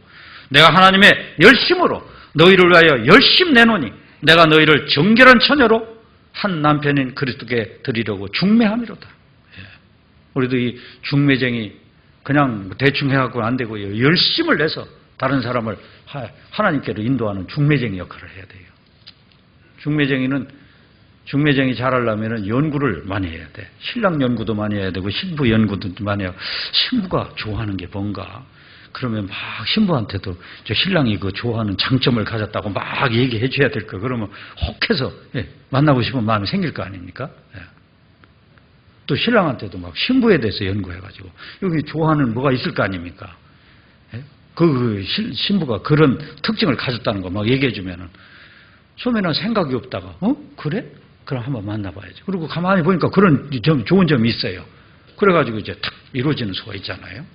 내가 하나님의 열심으로 너희를 위하여 열심 내노니 내가 너희를 정결한 처녀로 한 남편인 그리스도께 드리려고 중매함이로다. 우리도 이 중매쟁이 그냥 대충 해갖고 안 되고요. 열심을 내서 다른 사람을 하나님께로 인도하는 중매쟁이 역할을 해야 돼요. 중매쟁이 잘하려면 연구를 많이 해야 돼. 신랑 연구도 많이 해야 되고 신부 연구도 많이 하고, 신부가 좋아하는 게 뭔가, 그러면 막 신부한테도 저 신랑이 그 좋아하는 장점을 가졌다고 막 얘기해 줘야 될 거. 그러면 혹해서 만나고 싶은 마음이 생길 거 아닙니까? 또 신랑한테도 막 신부에 대해서 연구해가지고 여기 좋아하는 뭐가 있을 거 아닙니까? 신부가 그런 특징을 가졌다는 거 막 얘기해 주면은 처음에는 생각이 없다가 그래? 그럼 한번 만나봐야지. 그리고 가만히 보니까 그런 좋은 점이 있어요. 그래가지고 이제 탁 이루어지는 수가 있잖아요.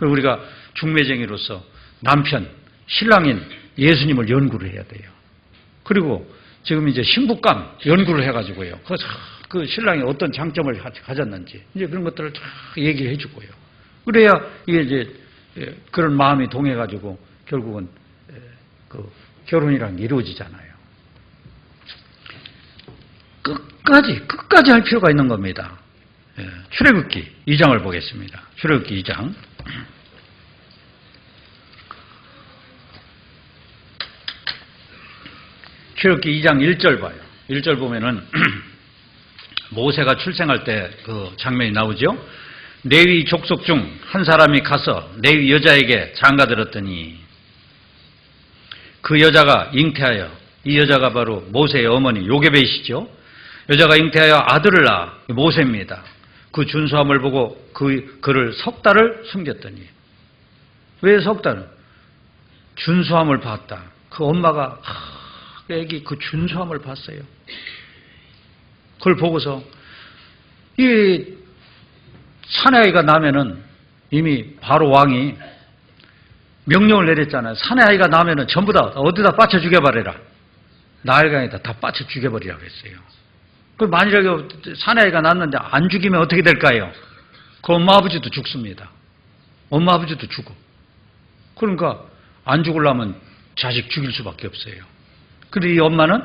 우리가 중매쟁이로서 남편, 신랑인 예수님을 연구를 해야 돼요. 그리고 지금 이제 신부감 연구를 해가지고요. 그 신랑이 어떤 장점을 가졌는지 이제 그런 것들을 다 얘기를 해주고요. 그래야 이게 이제 그런 마음이 동해가지고 결국은 그 결혼이라는 게 이루어지잖아요. 끝까지 할 필요가 있는 겁니다. 출애굽기 2장을 보겠습니다. 출애굽기 2장. 출애굽기 2장 1절 봐요. 1절 보면은 모세가 출생할 때 그 장면이 나오죠. 레위 족속 중 한 사람이 가서 레위 여자에게 장가들었더니 그 여자가 잉태하여, 이 여자가 바로 모세의 어머니 요게벳이죠. 여자가 잉태하여 아들을 낳아, 모세입니다. 그 준수함을 보고 그를 석 달을 숨겼더니, 왜 석 달을? 준수함을 봤다. 그 엄마가 애기 그 준수함을 봤어요. 그걸 보고서 이 사내아이가 나면은 이미 바로 왕이 명령을 내렸잖아요. 사내아이가 나면은 전부 다 어디다 빠쳐 죽여버려라. 나일강에다 다 빠쳐 죽여버리라고 했어요. 그 만일에 사내아이가 났는데 안 죽이면 어떻게 될까요? 그 엄마 아버지도 죽습니다. 엄마 아버지도 죽어. 그러니까 안 죽으려면 자식 죽일 수밖에 없어요. 그런데 이 엄마는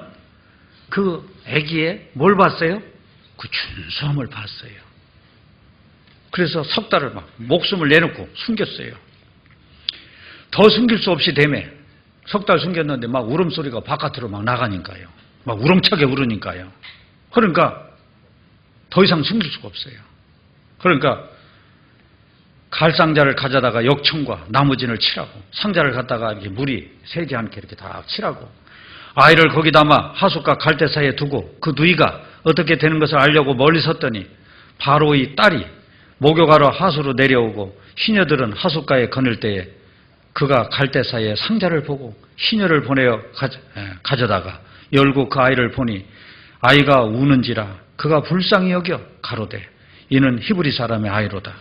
그 아기의 뭘 봤어요? 그 준수함을 봤어요. 그래서 석 달을 막 목숨을 내놓고 숨겼어요. 더 숨길 수 없이 되매 석 달 숨겼는데 막 울음소리가 바깥으로 막 나가니까요. 막 우렁차게 울으니까요. 그러니까 더 이상 숨길 수가 없어요. 그러니까 갈상자를 가져다가 역청과 나무진을 칠하고, 상자를 갖다가 이렇게 물이 새지 않게 이렇게 다 칠하고, 아이를 거기 담아 하숫과 갈대 사이에 두고 그 누이가 어떻게 되는 것을 알려고 멀리 섰더니 바로의 딸이 목욕하러 하수로 내려오고 시녀들은 하숫가에 거닐 때에 그가 갈대 사이에 상자를 보고 시녀를 보내어 가져다가 열고 그 아이를 보니 아이가 우는지라 그가 불쌍히 여겨 가로되 이는 히브리 사람의 아이로다.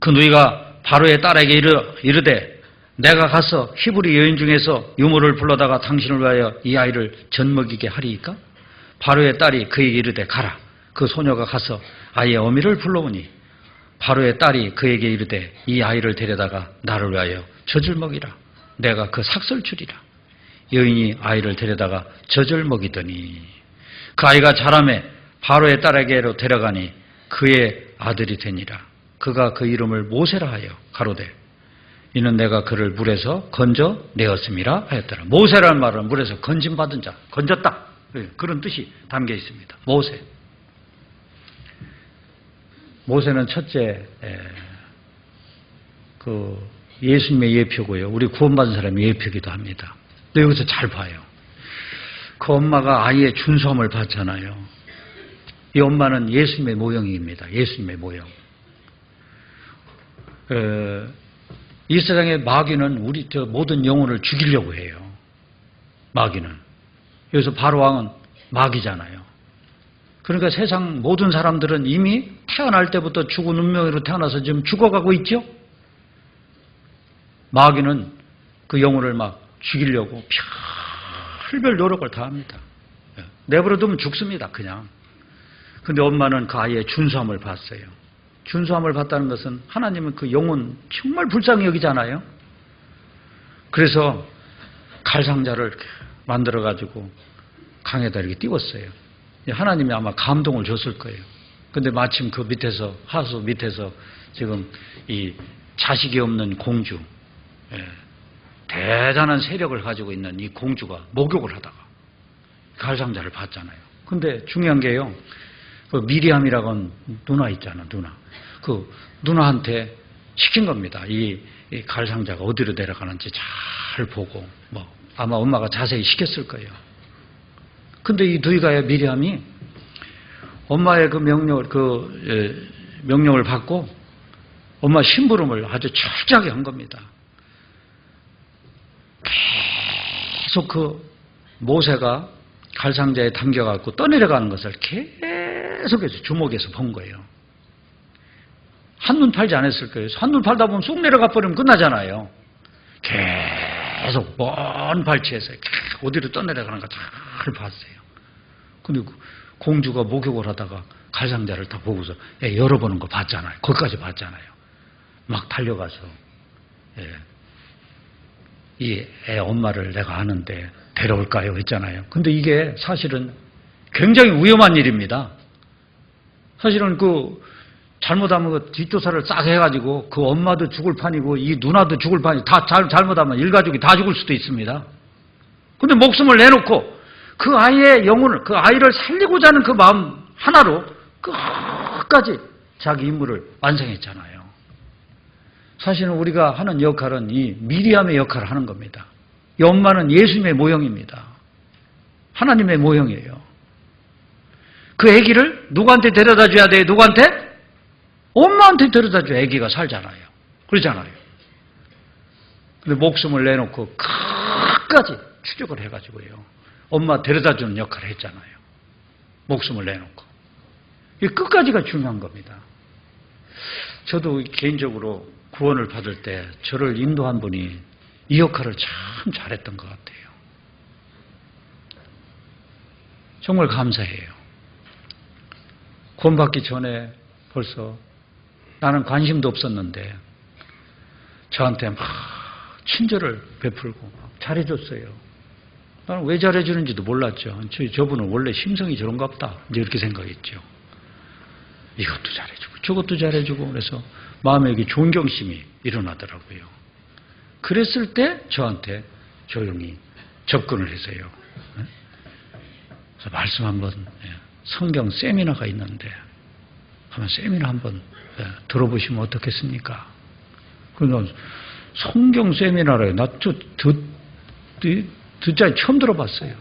그 누이가 바로의 딸에게 이르되 내가 가서 히브리 여인 중에서 유모를 불러다가 당신을 위하여 이 아이를 젖먹이게 하리이까? 바로의 딸이 그에게 이르되 가라. 그 소녀가 가서 아이의 어미를 불러오니 바로의 딸이 그에게 이르되 이 아이를 데려다가 나를 위하여 젖을 먹이라. 내가 그 삭설 주리라. 여인이 아이를 데려다가 젖을 먹이더니 그 아이가 자라매 바로의 딸에게로 데려가니 그의 아들이 되니라. 그가 그 이름을 모세라 하여 가로되 이는 내가 그를 물에서 건져 내었음이라 하였더라. 모세라는 말은 물에서 건짐받은 자, 건졌다. 그런 뜻이 담겨 있습니다. 모세. 모세는 첫째 그 예수님의 예표고요. 우리 구원받은 사람의 예표기도 합니다. 근데 여기서 잘 봐요. 그 엄마가 아이의 준수함을 봤잖아요. 이 엄마는 예수님의 모형입니다. 예수님의 모형. 이 세상의 마귀는 우리 모든 영혼을 죽이려고 해요. 마귀는. 여기서 바로왕은 마귀잖아요. 그러니까 세상 모든 사람들은 이미 태어날 때부터 죽은 운명으로 태어나서 지금 죽어가고 있죠. 마귀는 그 영혼을 막 죽이려고 별별 노력을 다 합니다. 내버려두면 죽습니다. 그냥. 근데 엄마는 그 아이의 준수함을 봤어요. 준수함을 봤다는 것은 하나님은 그 영혼 정말 불쌍히 여기잖아요. 그래서 갈상자를 만들어가지고 강에다 이렇게 띄웠어요. 하나님이 아마 감동을 줬을 거예요. 근데 마침 그 밑에서, 하수 밑에서 지금 이 자식이 없는 공주, 대단한 세력을 가지고 있는 이 공주가 목욕을 하다가 갈상자를 봤잖아요. 근데 중요한 게요, 그 미리암이라고 하는 누나 있잖아, 누나. 그 누나한테 시킨 겁니다. 이 갈상자가 어디로 내려가는지 잘 보고, 아마 엄마가 자세히 시켰을 거예요. 근데 이 누이가의 미리암이 엄마의 그 명령을 받고 엄마 심부름을 아주 철저하게 한 겁니다. 계속 그 모세가 갈상자에 담겨갖고 떠내려가는 것을 계속해서 주목해서 본 거예요. 한눈 팔지 않았을 거예요. 한눈 팔다 보면 쑥 내려가 버리면 끝나잖아요. 계속 먼 발치에서 어디로 떠내려가는 거 잘 봤어요. 근데 공주가 목욕을 하다가 갈상자를 딱 보고서 열어보는 거 봤잖아요. 거기까지 봤잖아요. 막 달려가서 이 애 엄마를 내가 아는데 데려올까요? 했잖아요. 근데 이게 사실은 굉장히 위험한 일입니다. 사실은 잘못하면 그 뒷조사를 싹 해가지고 그 엄마도 죽을 판이고 이 누나도 죽을 판이 다 잘못하면 일가족이 다 죽을 수도 있습니다. 근데 목숨을 내놓고 그 아이의 영혼을, 그 아이를 살리고자 하는 그 마음 하나로 끝까지 자기 임무를 완성했잖아요. 사실은 우리가 하는 역할은 이 미리암의 역할을 하는 겁니다. 이 엄마는 예수님의 모형입니다. 하나님의 모형이에요. 그 아기를 누구한테 데려다 줘야 돼요? 누구한테? 엄마한테 데려다 줘야 아기가 살잖아요. 그러잖아요. 근데 목숨을 내놓고 끝까지 추적을 해가지고요. 엄마 데려다 주는 역할을 했잖아요. 목숨을 내놓고. 이 끝까지가 중요한 겁니다. 저도 개인적으로 구원을 받을 때 저를 인도한 분이 이 역할을 참 잘했던 것 같아요. 정말 감사해요. 구원받기 전에 벌써 나는 관심도 없었는데 저한테 막 친절을 베풀고 잘해줬어요. 나는 왜 잘해주는지도 몰랐죠. 저분은 원래 심성이 저런가 보다. 이제 이렇게 생각했죠. 이것도 잘해주고 저것도 잘해주고 그래서 마음에 이게 존경심이 일어나더라고요. 그랬을 때 저한테 조용히 접근을 해서요. 그래서 말씀 한번, 성경 세미나가 있는데 한번 세미나 한번 들어보시면 어떻겠습니까? 그러니까 성경 세미나를 나 듣자 처음 들어봤어요.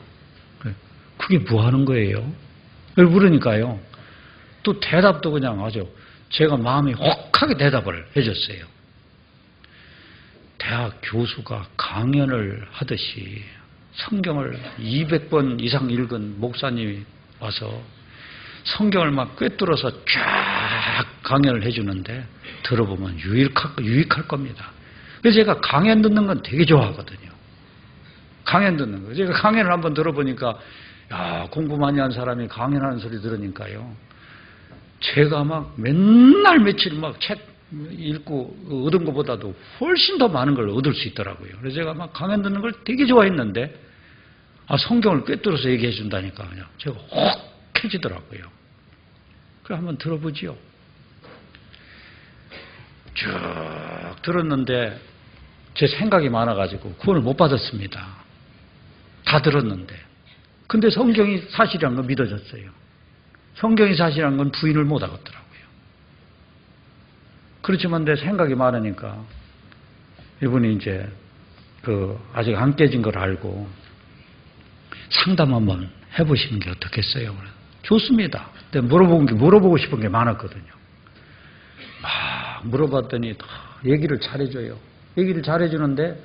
그게 뭐 하는 거예요? 물으니까요. 또 대답도 그냥 아주 제가 마음이 혹하게 대답을 해줬어요. 대학 교수가 강연을 하듯이 성경을 200번 이상 읽은 목사님이 와서 성경을 막 꿰뚫어서 쫙 강연을 해주는데 들어보면 유익할 겁니다. 그래서 제가 강연 듣는 건 되게 좋아하거든요. 강연 듣는 거. 제가 강연을 한번 들어보니까, 야, 공부 많이 한 사람이 강연하는 소리 들으니까요. 제가 막 맨날 며칠 막 책 읽고 얻은 것보다도 훨씬 더 많은 걸 얻을 수 있더라고요. 그래서 제가 막 강연 듣는 걸 되게 좋아했는데, 성경을 꿰뚫어서 얘기해 준다니까 그냥 제가 혹해지더라고요. 그래 한번 들어보지요. 쭉 들었는데 제 생각이 많아가지고 구원을 못 받았습니다. 다 들었는데. 근데 성경이 사실이라는 건 믿어졌어요. 성경이 사실이라는 건 부인을 못 하겠더라고요. 그렇지만 내 생각이 많으니까 이분이 이제 아직 안 깨진 걸 알고 상담 한번 해보시는 게 어떻겠어요? 좋습니다. 근데 물어보고 싶은 게 많았거든요. 막 물어봤더니 얘기를 잘해줘요. 얘기를 잘해주는데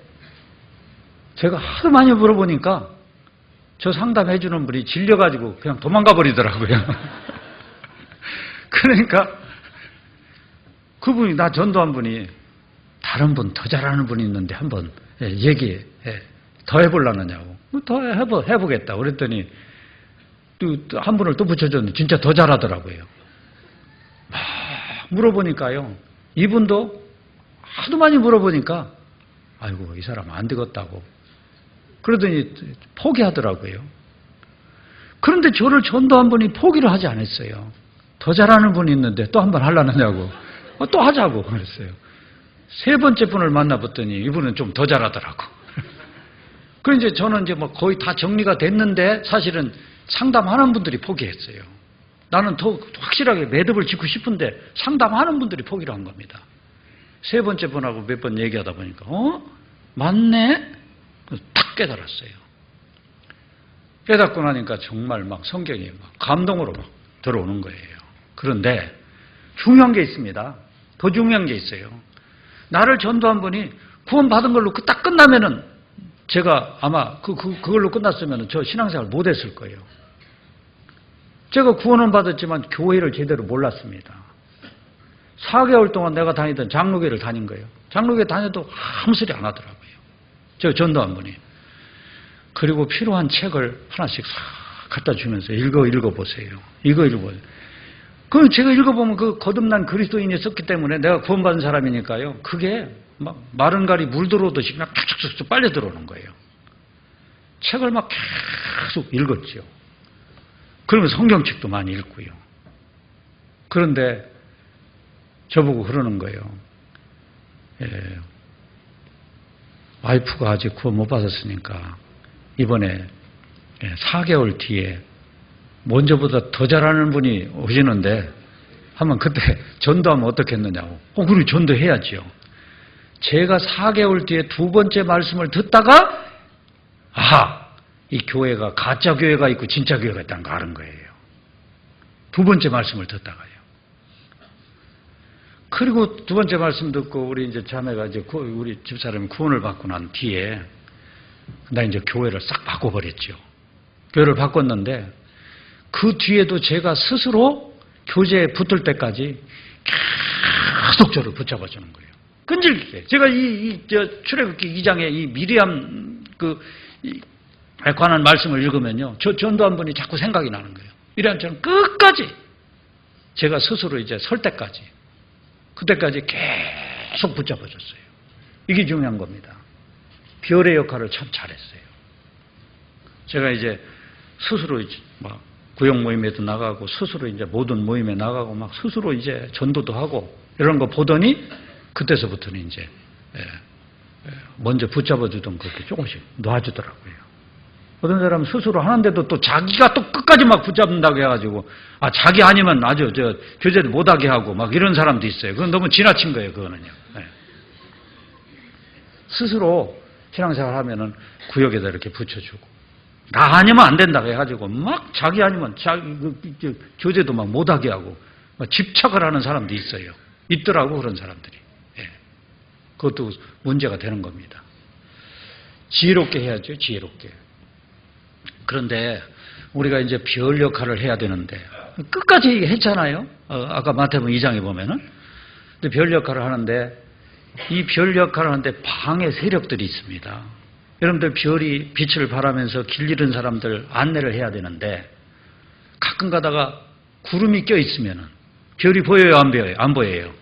제가 하도 많이 물어보니까 저 상담해주는 분이 질려가지고 그냥 도망가 버리더라고요. 그러니까 그분이, 나 전도한 분이 다른 분, 더 잘하는 분이 있는데 한번 얘기 더 해보려느냐고. 더 해보겠다. 그랬더니 또 한 분을 또 붙여줬는데 진짜 더 잘하더라고요. 막 물어보니까요. 이분도 하도 많이 물어보니까 아이고 이 사람 안 되겠다고. 그러더니 포기하더라고요. 그런데 저를 전도한 분이 포기를 하지 않았어요. 더 잘하는 분이 있는데 또 한 번 하려느냐고. 또 하자고 그랬어요. 세 번째 분을 만나봤더니 이분은 좀 더 잘하더라고. 그래서 이제 저는 이제 뭐 거의 다 정리가 됐는데 사실은 상담하는 분들이 포기했어요. 나는 더 확실하게 매듭을 짓고 싶은데 상담하는 분들이 포기를 한 겁니다. 세 번째 분하고 몇 번 얘기하다 보니까 맞네? 딱 깨달았어요. 깨닫고 나니까 정말 막 성경이 막 감동으로 막 들어오는 거예요. 그런데 중요한 게 있습니다. 더 중요한 게 있어요. 나를 전도한 분이 구원받은 걸로 딱 끝나면은 제가 아마 그걸로 끝났으면 저 신앙생활 못 했을 거예요. 제가 구원은 받았지만 교회를 제대로 몰랐습니다. 4개월 동안 내가 다니던 장로교를 다닌 거예요. 장로교에 다녀도 아무 소리 안 하더라고요. 저 전도한 분이. 그리고 필요한 책을 하나씩 싹 갖다 주면서 읽어보세요. 이거 읽어보세요. 그럼 제가 읽어보면 그 거듭난 그리스도인이 썼기 때문에 내가 구원받은 사람이니까요. 그게 막 마른 갈이 물 들어오듯이 그냥 툭툭툭 빨려 들어오는 거예요. 책을 막 계속 읽었죠. 그러면 성경책도 많이 읽고요. 그런데 저보고 그러는 거예요. 와이프가 아직 구원 못 받았으니까 이번에 4개월 뒤에 먼저보다 더 잘하는 분이 오시는데 한번 그때 전도하면 어떻겠느냐고. 그리고 전도해야지요. 제가 4개월 뒤에 두 번째 말씀을 듣다가 이 교회가 가짜 교회가 있고 진짜 교회가 있다는 거 아는 거예요. 두 번째 말씀을 듣다가요. 그리고 두 번째 말씀 듣고 우리 이제 자매가 이제 우리 집사람이 구원을 받고 난 뒤에 나 이제 교회를 싹 바꿔버렸죠. 교회를 바꿨는데 그 뒤에도 제가 스스로 교제에 붙을 때까지 계속 저를 붙잡아주는 거예요. 끈질기게. 제가 출애굽기 2장에 이 미리암 관한 말씀을 읽으면요. 저 전도한 분이 자꾸 생각이 나는 거예요. 미리암처럼 끝까지 제가 스스로 이제 설 때까지 그때까지 계속 붙잡아줬어요. 이게 중요한 겁니다. 별의 역할을 참 잘했어요. 제가 이제 스스로 이제 막 구역 모임에도 나가고 스스로 이제 모든 모임에 나가고 막 스스로 이제 전도도 하고 이런 거 보더니 그때서부터는 이제 먼저 붙잡아주던 그렇게 조금씩 놔주더라고요. 어떤 사람은 스스로 하는데도 또 자기가 또 끝까지 막 붙잡는다고 해가지고 자기 아니면 아주 교제도 못하게 하고 막 이런 사람도 있어요. 그건 너무 지나친 거예요. 그거는요. 스스로 신앙생활 하면은 구역에다 이렇게 붙여주고 나 아니면 안 된다고 해가지고 막 자기 아니면 교제도 막 못하게 하고 막 집착을 하는 사람도 있어요. 있더라고 그런 사람들이. 그것도 문제가 되는 겁니다. 지혜롭게 해야죠. 지혜롭게. 그런데 우리가 이제 별 역할을 해야 되는데 끝까지 했잖아요. 아까 마태복음 2장에 보면은. 근데 별 역할을 하는데 이 별 역할을 하는데 방해 세력들이 있습니다. 여러분들 별이 빛을 발하면서 길 잃은 사람들 안내를 해야 되는데 가끔 가다가 구름이 껴 있으면은 별이 보여요, 안 보여요? 안 보여요.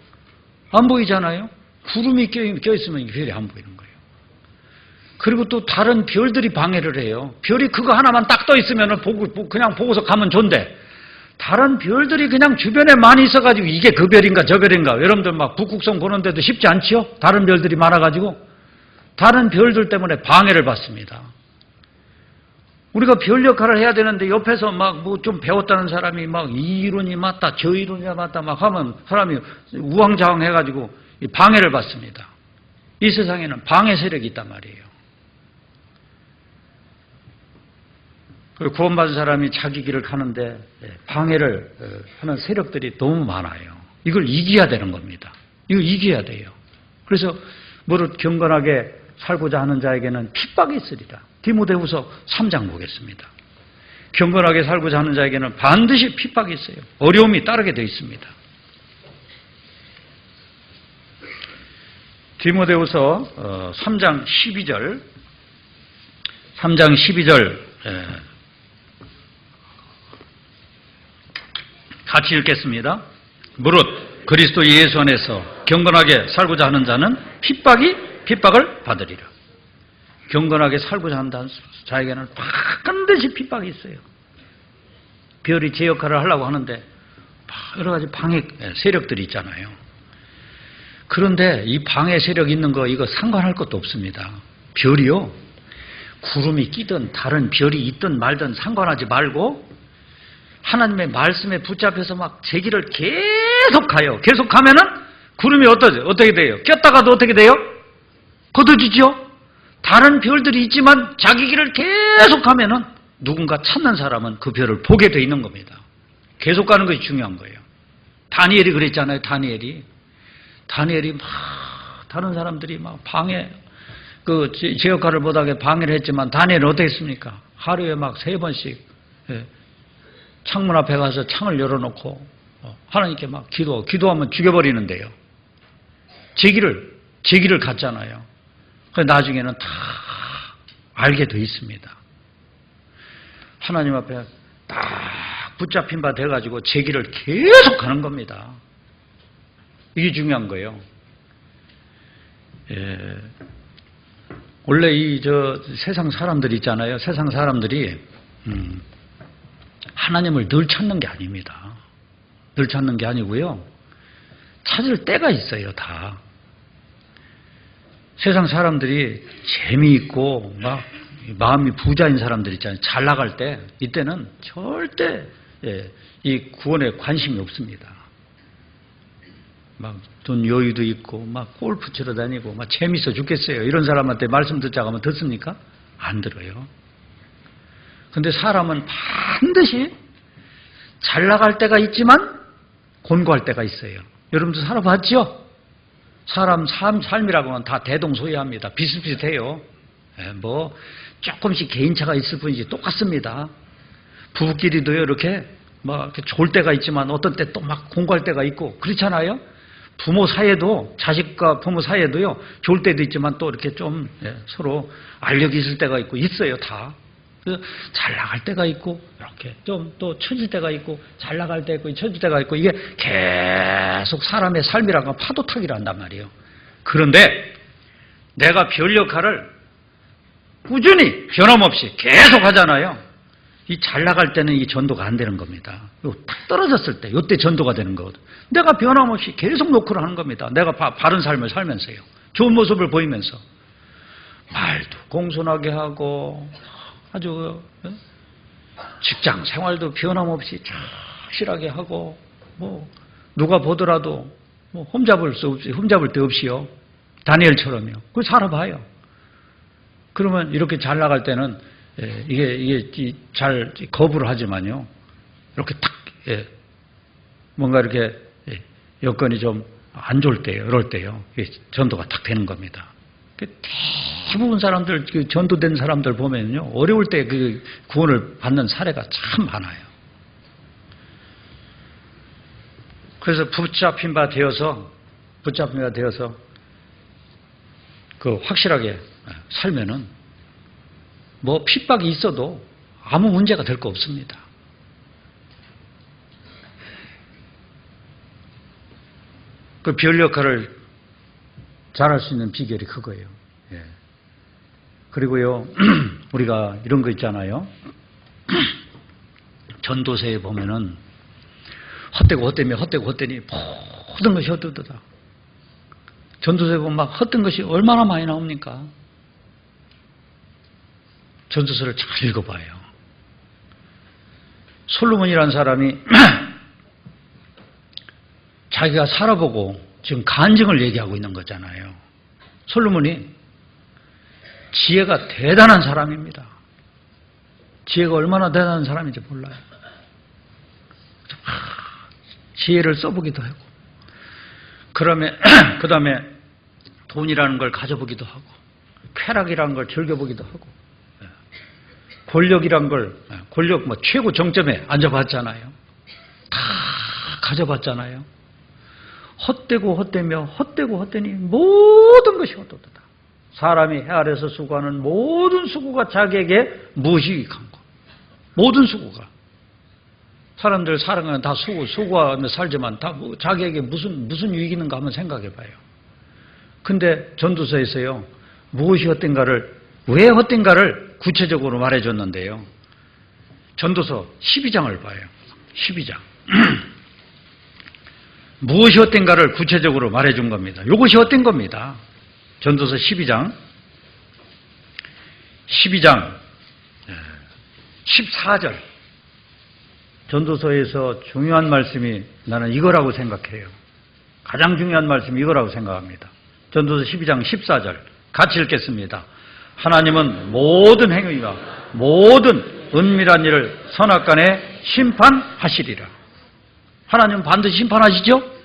안 보이잖아요. 구름이 껴 있으면 별이 안 보이는 거예요. 그리고 또 다른 별들이 방해를 해요. 별이 그거 하나만 딱 떠 있으면 그냥 보고서 가면 좋은데 다른 별들이 그냥 주변에 많이 있어가지고 이게 그 별인가 저 별인가 여러분들 막 북극성 보는데도 쉽지 않지요? 다른 별들이 많아가지고 다른 별들 때문에 방해를 받습니다. 우리가 별 역할을 해야 되는데 옆에서 막 뭐 좀 배웠다는 사람이 막 이 이론이 맞다 저 이론이 맞다 막 하면 사람이 우왕좌왕 해가지고 방해를 받습니다. 이 세상에는 방해 세력이 있단 말이에요. 구원받은 사람이 자기 길을 가는데 방해를 하는 세력들이 너무 많아요. 이걸 이겨야 되는 겁니다. 이거 이겨야 돼요. 그래서 무릇 경건하게 살고자 하는 자에게는 핍박이 있으리라. 디모데후서 3장 보겠습니다. 경건하게 살고자 하는 자에게는 반드시 핍박이 있어요. 어려움이 따르게 되어 있습니다. 디모데후서 3장 12절 같이 읽겠습니다. 무릇 그리스도 예수 안에서 경건하게 살고자 하는 자는 핍박을 받으리라. 경건하게 살고자 한다는 자에게는 반드시 핍박이 있어요. 별이 제 역할을 하려고 하는데 여러 가지 방해 세력들이 있잖아요. 그런데 이 방해 세력 있는 거 이거 상관할 것도 없습니다. 별이요, 구름이 끼든 다른 별이 있든 말든 상관하지 말고 하나님의 말씀에 붙잡혀서 막 제 길을 계속 가요. 계속 가면은 구름이 어떻게 돼요? 꼈다가도 어떻게 돼요? 걷어지죠? 다른 별들이 있지만 자기 길을 계속 가면은 누군가 찾는 사람은 그 별을 보게 돼 있는 겁니다. 계속 가는 것이 중요한 거예요. 다니엘이 그랬잖아요. 다니엘이 막 다른 사람들이 막 방해 제 역할을 못하게 방해를 했지만 다니엘은 어떻게 했습니까? 하루에 막 3번씩 창문 앞에 가서 창을 열어놓고 하나님께 막 기도하면 죽여버리는데요. 제 길을 갔잖아요. 그래서 나중에는 다 알게 돼 있습니다. 하나님 앞에 딱 붙잡힌 바 돼가지고 제 길을 계속 가는 겁니다. 이게 중요한 거예요. 원래 세상 사람들이 있잖아요. 세상 사람들이 하나님을 늘 찾는 게 아닙니다. 늘 찾는 게 아니고요. 찾을 때가 있어요, 다. 세상 사람들이 재미있고 막 마음이 부자인 사람들 있잖아요. 잘 나갈 때 이때는 절대 이 구원에 관심이 없습니다. 막 돈 여유도 있고 막 골프 치러 다니고 막 재밌어 죽겠어요. 이런 사람한테 말씀 듣자고 하면 듣습니까? 안 들어요. 근데 사람은 반드시 잘 나갈 때가 있지만 곤고할 때가 있어요. 여러분도 살아봤죠? 사람 삶이라고 하면 다 대동소이합니다. 비슷비슷해요. 뭐 조금씩 개인차가 있을 뿐이지 똑같습니다. 부부끼리도요 이렇게 막 이렇게 좋을 때가 있지만 어떤 때 또 막 곤고할 때가 있고 그렇잖아요. 부모 사이에도 자식과 부모 사이에도요 좋을 때도 있지만 또 이렇게 좀 서로 알력이 있을 때가 있고 있어요 다. 잘 나갈 때가 있고 이렇게 좀 또 처질 때가 있고 잘 나갈 때 있고 처질 때가 있고 이게 계속 사람의 삶이라는 건 파도 타기를 한단 말이에요. 그런데 내가 별 역할을 꾸준히 변함없이 계속 하잖아요. 이 잘 나갈 때는 이 전도가 안 되는 겁니다. 딱 떨어졌을 때 이때 전도가 되는 거거든. 내가 변함없이 계속 노크를 하는 겁니다. 내가 바른 삶을 살면서요. 좋은 모습을 보이면서 말도 공손하게 하고 아주 직장 생활도 변함없이 착실하게 하고 뭐 누가 보더라도 뭐 흠잡을 데 없이요. 다니엘처럼요. 그걸 살아봐요. 그러면 이렇게 잘 나갈 때는 이게 잘 거부를 하지만요. 이렇게 탁 뭔가 이렇게 여건이 좀 안 좋을 때요. 이럴 때요. 전도가 탁 되는 겁니다. 대부분 사람들 전도된 사람들 보면요. 어려울 때 그 구원을 받는 사례가 참 많아요. 그래서 붙잡힌 바 되어서 그 확실하게 살면은 뭐 핍박이 있어도 아무 문제가 될 거 없습니다. 그 별 역할을 잘할 수 있는 비결이 그거예요. 그리고요, 우리가 이런 거 있잖아요. 전도서에 보면은 헛되니 모든 것이 헛되다. 전도서에 보면 막 헛된 것이 얼마나 많이 나옵니까? 전도서를 잘 읽어봐요. 솔로몬이라는 사람이 자기가 살아보고 지금 간증을 얘기하고 있는 거잖아요. 솔로몬이 지혜가 대단한 사람입니다. 지혜가 얼마나 대단한 사람인지 몰라요. 지혜를 써보기도 하고, 그 다음에 돈이라는 걸 가져보기도 하고, 쾌락이라는 걸 즐겨보기도 하고, 권력이란 걸, 권력 최고 정점에 앉아봤잖아요. 다 가져봤잖아요. 헛되고 헛되며 헛되고 헛되니 모든 것이 헛되다. 사람이 해 아래서 수고하는 모든 수고가 자기에게 무엇이 유익한 것. 모든 수고가. 사람들 살아가는 다 수고하며 살지만 다 자기에게 무슨 유익이 있는가 한번 생각해 봐요. 근데 전도서에서요, 무엇이 헛된가를, 왜 헛된가를 구체적으로 말해 줬는데요. 전도서 12장을 봐요. 12장. 무엇이 헛된가를 구체적으로 말해 준 겁니다. 이것이 헛된 겁니다. 전도서 12장 14절. 전도서에서 중요한 말씀이 나는 이거라고 생각해요. 가장 중요한 말씀이 이거라고 생각합니다. 전도서 12장 14절 같이 읽겠습니다. 하나님은 모든 행위와 모든 은밀한 일을 선악간에 심판하시리라. 하나님은 반드시 심판하시죠?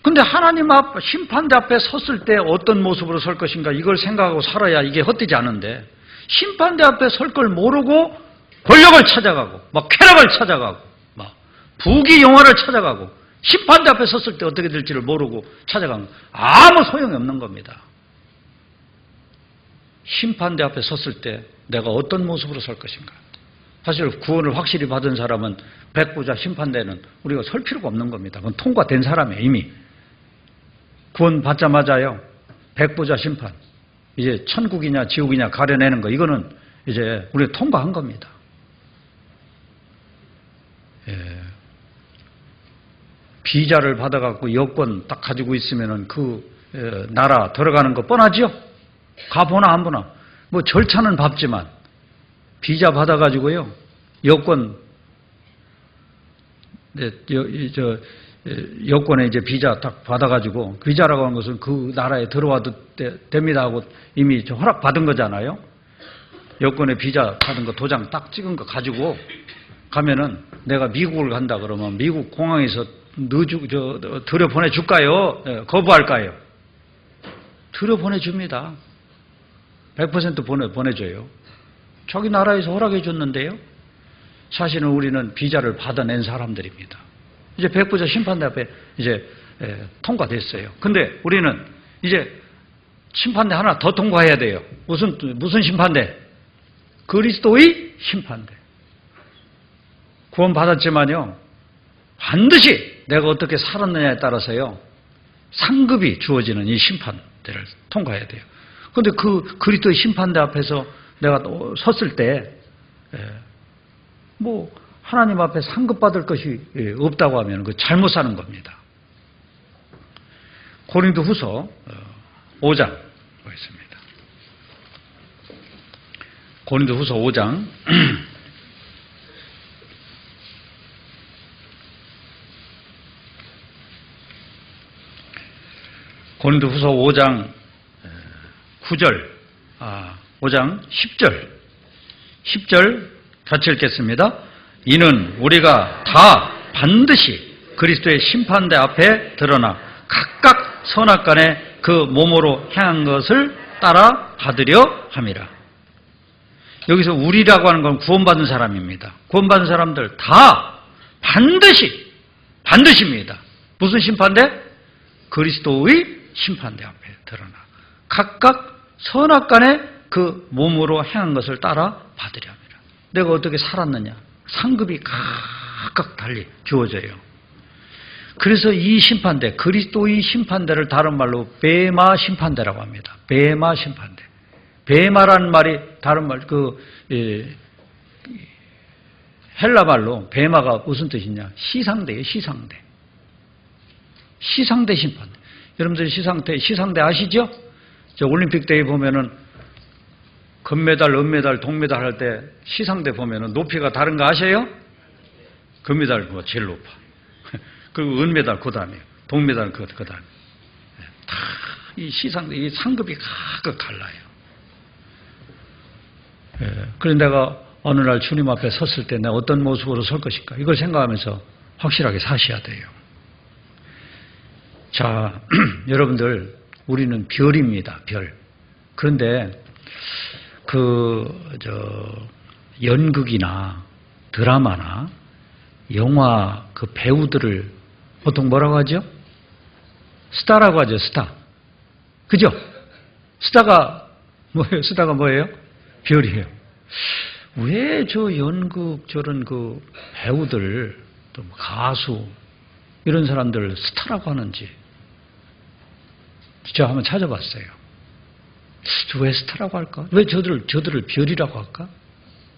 근데 하나님 앞, 심판대 앞에 섰을 때 어떤 모습으로 설 것인가 이걸 생각하고 살아야 이게 헛되지 않은데, 심판대 앞에 설 걸 모르고 권력을 찾아가고 막 쾌락을 찾아가고 막 부귀 영화를 찾아가고 심판대 앞에 섰을 때 어떻게 될지를 모르고 찾아가면 아무 소용이 없는 겁니다. 심판대 앞에 섰을 때 내가 어떤 모습으로 설 것인가. 사실 구원을 확실히 받은 사람은 백부자 심판대는 우리가 설 필요가 없는 겁니다. 그건 통과된 사람이에요. 이미 구원 받자마자요, 백부자 심판, 이제 천국이냐 지옥이냐 가려내는 거, 이거는 이제 우리가 통과한 겁니다. 비자를 받아갖고 여권 딱 가지고 있으면은 그 나라 들어가는 거 뻔하지요? 가보나 안 보나. 뭐 절차는 밟지만 비자 받아가지고요, 여권, 여권에 이제 비자 딱 받아가지고, 비자라고 하는 것은 그 나라에 들어와도 됩니다 하고 이미 허락 받은 거잖아요. 여권에 비자 받은 거 도장 딱 찍은 거 가지고 가면은 내가 미국을 간다 그러면 미국 공항에서 들여보내줄까요? 거부할까요? 들여보내줍니다. 100% 보내줘요. 자기 나라에서 허락해 줬는데요. 사실은 우리는 비자를 받아낸 사람들입니다. 이제 백부자 심판대 앞에 이제 통과됐어요. 근데 우리는 이제 심판대 하나 더 통과해야 돼요. 무슨 심판대? 그리스도의 심판대. 구원 받았지만요, 반드시 내가 어떻게 살았느냐에 따라서요, 상급이 주어지는 이 심판대를 통과해야 돼요. 그런데 그 그리스도의 심판대 앞에서 내가 섰을 때, 뭐 하나님 앞에 상급받을 것이 없다고 하면 그 잘못 사는 겁니다. 고린도후서 5장 보겠습니다. 고린도후서 5장 고린도후서 5장 9절, 5장 10절 같이 읽겠습니다. 이는 우리가 다 반드시 그리스도의 심판대 앞에 드러나 각각 선악간에 그 몸으로 향한 것을 따라 받으려 함이라. 여기서 우리라고 하는 건 구원받은 사람입니다. 구원받은 사람들 다 반드시입니다. 무슨 심판대? 그리스도의 심판대 앞에 드러나 각각 선악간에 그 몸으로 행한 것을 따라 받으려 합니다. 내가 어떻게 살았느냐, 상급이 각각 달리 주어져요. 그래서 이 심판대, 그리스도의 심판대를 다른 말로 베마 심판대라고 합니다. 베마 심판대. 베마라는 말이 다른 말, 헬라 말로 베마가 무슨 뜻이냐? 시상대예요, 시상대. 시상대 심판대. 여러분들 시상대 아시죠? 저 올림픽 대회 보면은 금메달, 은메달, 동메달 할 때 시상대 보면은 높이가 다른 거 아세요? 금메달 제일 높아. 그리고 은메달 그 다음이에요. 동메달 그 다음에. 다 이 상급이 각각 달라요. 그런데 내가 어느 날 주님 앞에 섰을 때 내가 어떤 모습으로 설 것인가 이걸 생각하면서 확실하게 사셔야 돼요. 자, 여러분들 우리는 별입니다. 별. 그런데 연극이나 드라마나 영화 그 배우들을 보통 뭐라고 하죠? 스타라고 하죠. 스타. 그죠? 스타가 뭐예요? 스타가 뭐예요? 별이에요. 왜 저 연극 저런 그 배우들 또 가수 이런 사람들 스타라고 하는지 제가 한번 찾아봤어요. 왜 스타라고 할까? 왜 저들을 별이라고 할까?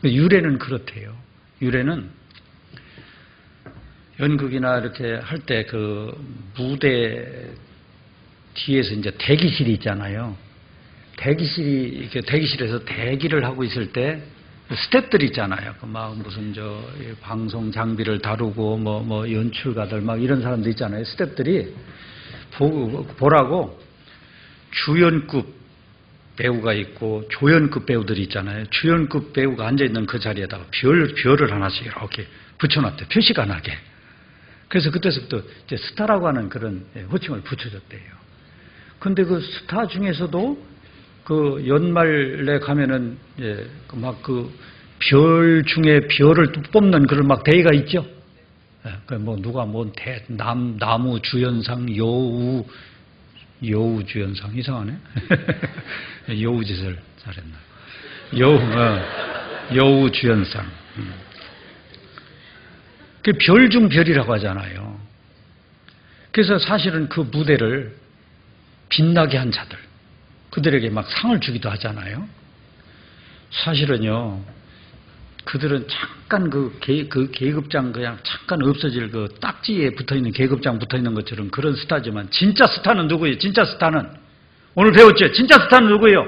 유래는 그렇대요. 유래는 연극이나 이렇게 할 때 그 무대 뒤에서 이제 대기실이 있잖아요. 대기실에서 대기를 하고 있을 때 스태프들 있잖아요. 그 막 무슨 방송 장비를 다루고 뭐 연출가들 막 이런 사람들 있잖아요. 스태프들이 보라고 주연급 배우가 있고 조연급 배우들이 있잖아요. 주연급 배우가 앉아있는 그 자리에다가 별을 하나씩 이렇게 붙여놨대요. 표시가 나게. 그래서 그때서부터 이제 스타라고 하는 그런 호칭을 붙여줬대요. 근데 그 스타 중에서도 그 연말에 가면은 막 그 별 중에 별을 뽑는 그런 막 대회가 있죠. 그 뭐 누가 나무 주연상, 여우 주연상 이상하네. 여우 짓을 잘했나. 여우 주연상. 그 별 중 별이라고 하잖아요. 그래서 사실은 그 무대를 빛나게 한 자들, 그들에게 막 상을 주기도 하잖아요. 사실은요, 그들은 잠깐 그 계급장 그냥 잠깐 없어질 그 딱지에 붙어있는 계급장 붙어있는 것처럼 그런 스타지만 진짜 스타는 누구예요? 진짜 스타는 오늘 배웠죠? 진짜 스타는 누구예요?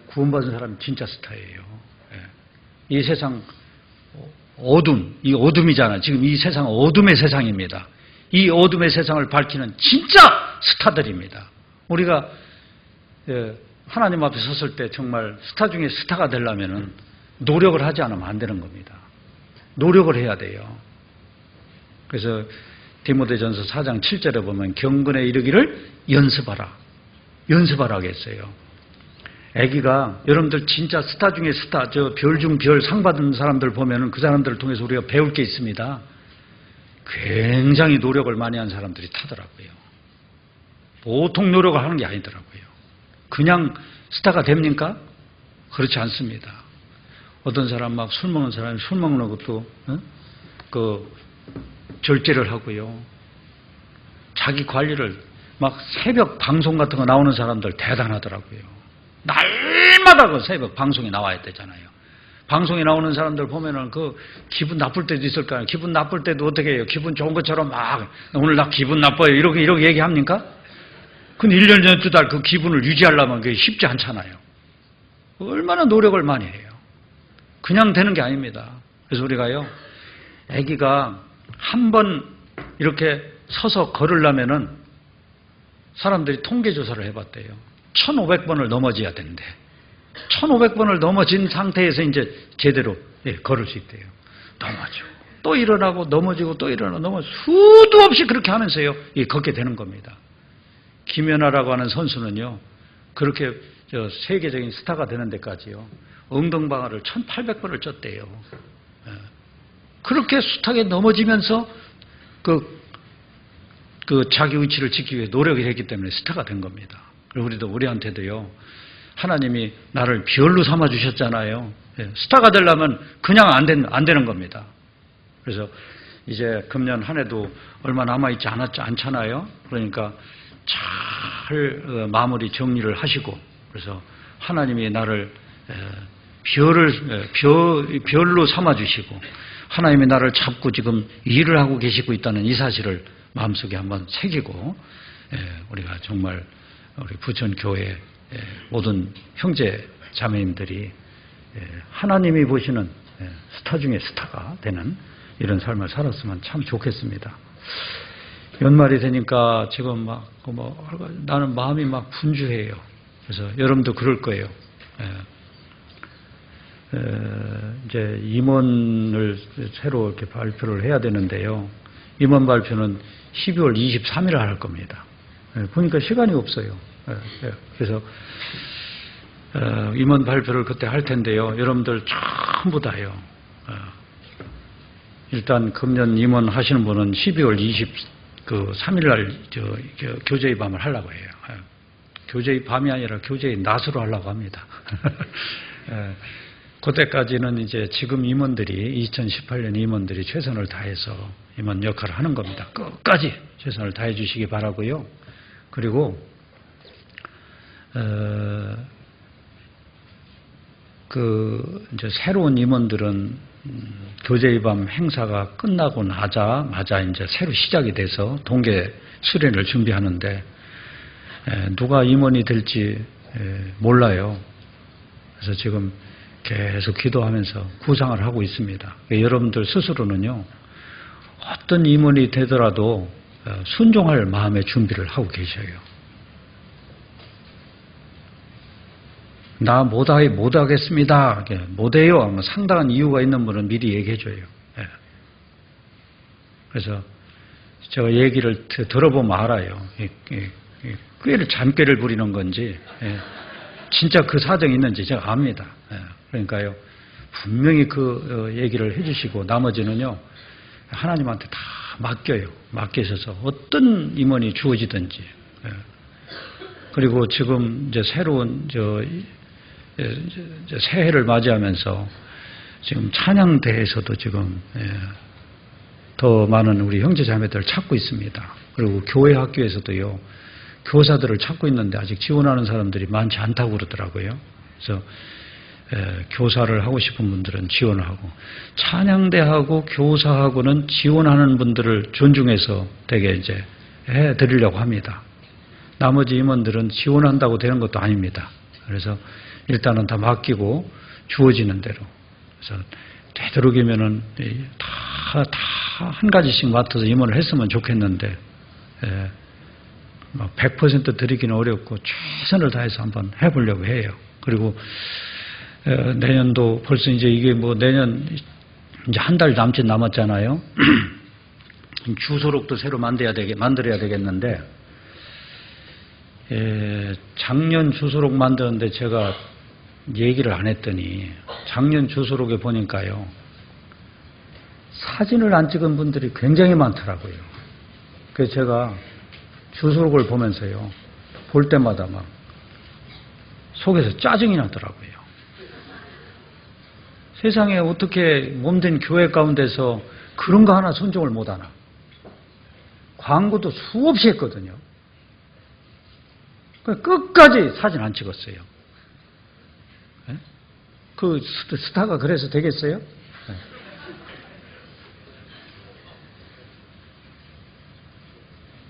구원받은 사람이 진짜 스타예요. 이 세상 이 어둠이잖아. 지금 이 세상은 어둠의 세상입니다. 이 어둠의 세상을 밝히는 진짜 스타들입니다. 우리가 하나님 앞에 섰을 때 정말 스타 중에 스타가 되려면은 노력을 하지 않으면 안 되는 겁니다. 노력을 해야 돼요. 그래서 디모데전서 4장 7절에 보면 경건에 이르기를 연습하라. 연습하라 했어요. 아기가 여러분들 진짜 스타 중에 스타, 저 별 중 별 상 받은 사람들 보면은 그 사람들을 통해서 우리가 배울 게 있습니다. 굉장히 노력을 많이 한 사람들이 타더라고요. 보통 노력을 하는 게 아니더라고요. 그냥 스타가 됩니까? 그렇지 않습니다. 어떤 사람 막 술 먹는 사람이 술 먹는 것도 그 절제를 하고요. 자기 관리를 막 새벽 방송 같은 거 나오는 사람들 대단하더라고요. 날마다 그 새벽 방송에 나와야 되잖아요. 방송에 나오는 사람들 보면은 그 기분 나쁠 때도 있을 거예요. 기분 나쁠 때도 어떻게 해요? 기분 좋은 것처럼 막 오늘 나 기분 나빠요. 이렇게 얘기합니까? 근데 1년 전, 2달 그 기분을 유지하려면 그게 쉽지 않잖아요. 얼마나 노력을 많이 해요. 그냥 되는 게 아닙니다. 그래서 우리가요, 아기가 한 번 이렇게 서서 걸으려면은 사람들이 통계조사를 해봤대요. 1500번을 넘어져야 되는데 1500번을 넘어진 상태에서 이제 제대로 걸을 수 있대요. 넘어지고 또 일어나고 넘어지고 또 일어나고 수도 없이 그렇게 하면서요 걷게 되는 겁니다. 김연아라고 하는 선수는요 그렇게 세계적인 스타가 되는 데까지요 엉덩방아를 1800번을 쪘대요. 그렇게 숱하게 넘어지면서 그 자기 위치를 지키기 위해 노력을 했기 때문에 스타가 된 겁니다. 그리고 우리한테도요 하나님이 나를 별로 삼아 주셨잖아요. 스타가 되려면 그냥 안 되는 겁니다. 그래서 이제 금년 한 해도 얼마 남아있지 않잖아요. 그러니까 잘 마무리 정리를 하시고 그래서 하나님이 나를 별로 삼아 주시고 하나님이 나를 잡고 지금 일을 하고 계시고 있다는 이 사실을 마음속에 한번 새기고 우리가 정말 우리 부천교회 모든 형제 자매님들이 하나님이 보시는 스타 중에 스타가 되는 이런 삶을 살았으면 참 좋겠습니다. 연말이 되니까 지금 나는 마음이 막 분주해요. 그래서 여러분도 그럴 거예요. 이제 임원을 새로 이렇게 발표를 해야 되는데요. 임원 발표는 12월 23일에 할 겁니다. 보니까 시간이 없어요. 그래서 임원 발표를 그때 할 텐데요. 여러분들 전부 다요. 일단 금년 임원 하시는 분은 12월 23일 날 교제의 밤을 하려고 해요. 교제의 밤이 아니라 교제의 낮으로 하려고 합니다. 그때까지는 이제 지금 임원들이 2018년 임원들이 최선을 다해서 임원 역할을 하는 겁니다. 끝까지 최선을 다해 주시기 바라고요. 그리고 이제 새로운 임원들은 교제의 밤 행사가 끝나고 나자마자 이제 새로 시작이 돼서 동계 수련을 준비하는데 누가 임원이 될지 몰라요. 그래서 지금 계속 기도하면서 구상을 하고 있습니다. 여러분들 스스로는요, 어떤 임원이 되더라도 순종할 마음의 준비를 하고 계셔요. 나 못하겠습니다. 못해요. 상당한 이유가 있는 분은 미리 얘기해줘요. 그래서 제가 얘기를 들어보면 알아요. 꾀를 잔꾀를 부리는 건지 진짜 그 사정이 있는지 제가 압니다. 그러니까요, 분명히 그 얘기를 해주시고 나머지는요 하나님한테 다 맡겨요. 맡기셔서 어떤 임원이 주어지든지. 그리고 지금 이제 새로운 새해를 맞이하면서 지금 찬양대에서도 지금 더 많은 우리 형제자매들을 찾고 있습니다. 그리고 교회 학교에서도요 교사들을 찾고 있는데 아직 지원하는 사람들이 많지 않다고 그러더라고요. 그래서 교사를 하고 싶은 분들은 지원을 하고, 찬양대하고 교사하고는 지원하는 분들을 존중해서 되게 이제 해드리려고 합니다. 나머지 임원들은 지원한다고 되는 것도 아닙니다. 그래서 일단은 다 맡기고 주어지는 대로. 그래서 되도록이면은 다 한 가지씩 맡아서 임원을 했으면 좋겠는데, 100% 드리기는 어렵고 최선을 다해서 한번 해보려고 해요. 그리고 내년도 벌써 이제 이게 내년 이제 한 달 남짓 남았잖아요. 주소록도 새로 만들어야 되겠는데, 작년 주소록 만드는데 제가 얘기를 안 했더니 작년 주소록에 보니까요 사진을 안 찍은 분들이 굉장히 많더라고요. 그래서 제가 주소록을 보면서요 볼 때마다 막 속에서 짜증이 나더라고요. 세상에 어떻게 몸된 교회 가운데서 그런 거 하나 선정을 못하나. 광고도 수없이 했거든요. 끝까지 사진 안 찍었어요. 그 스타가 그래서 되겠어요?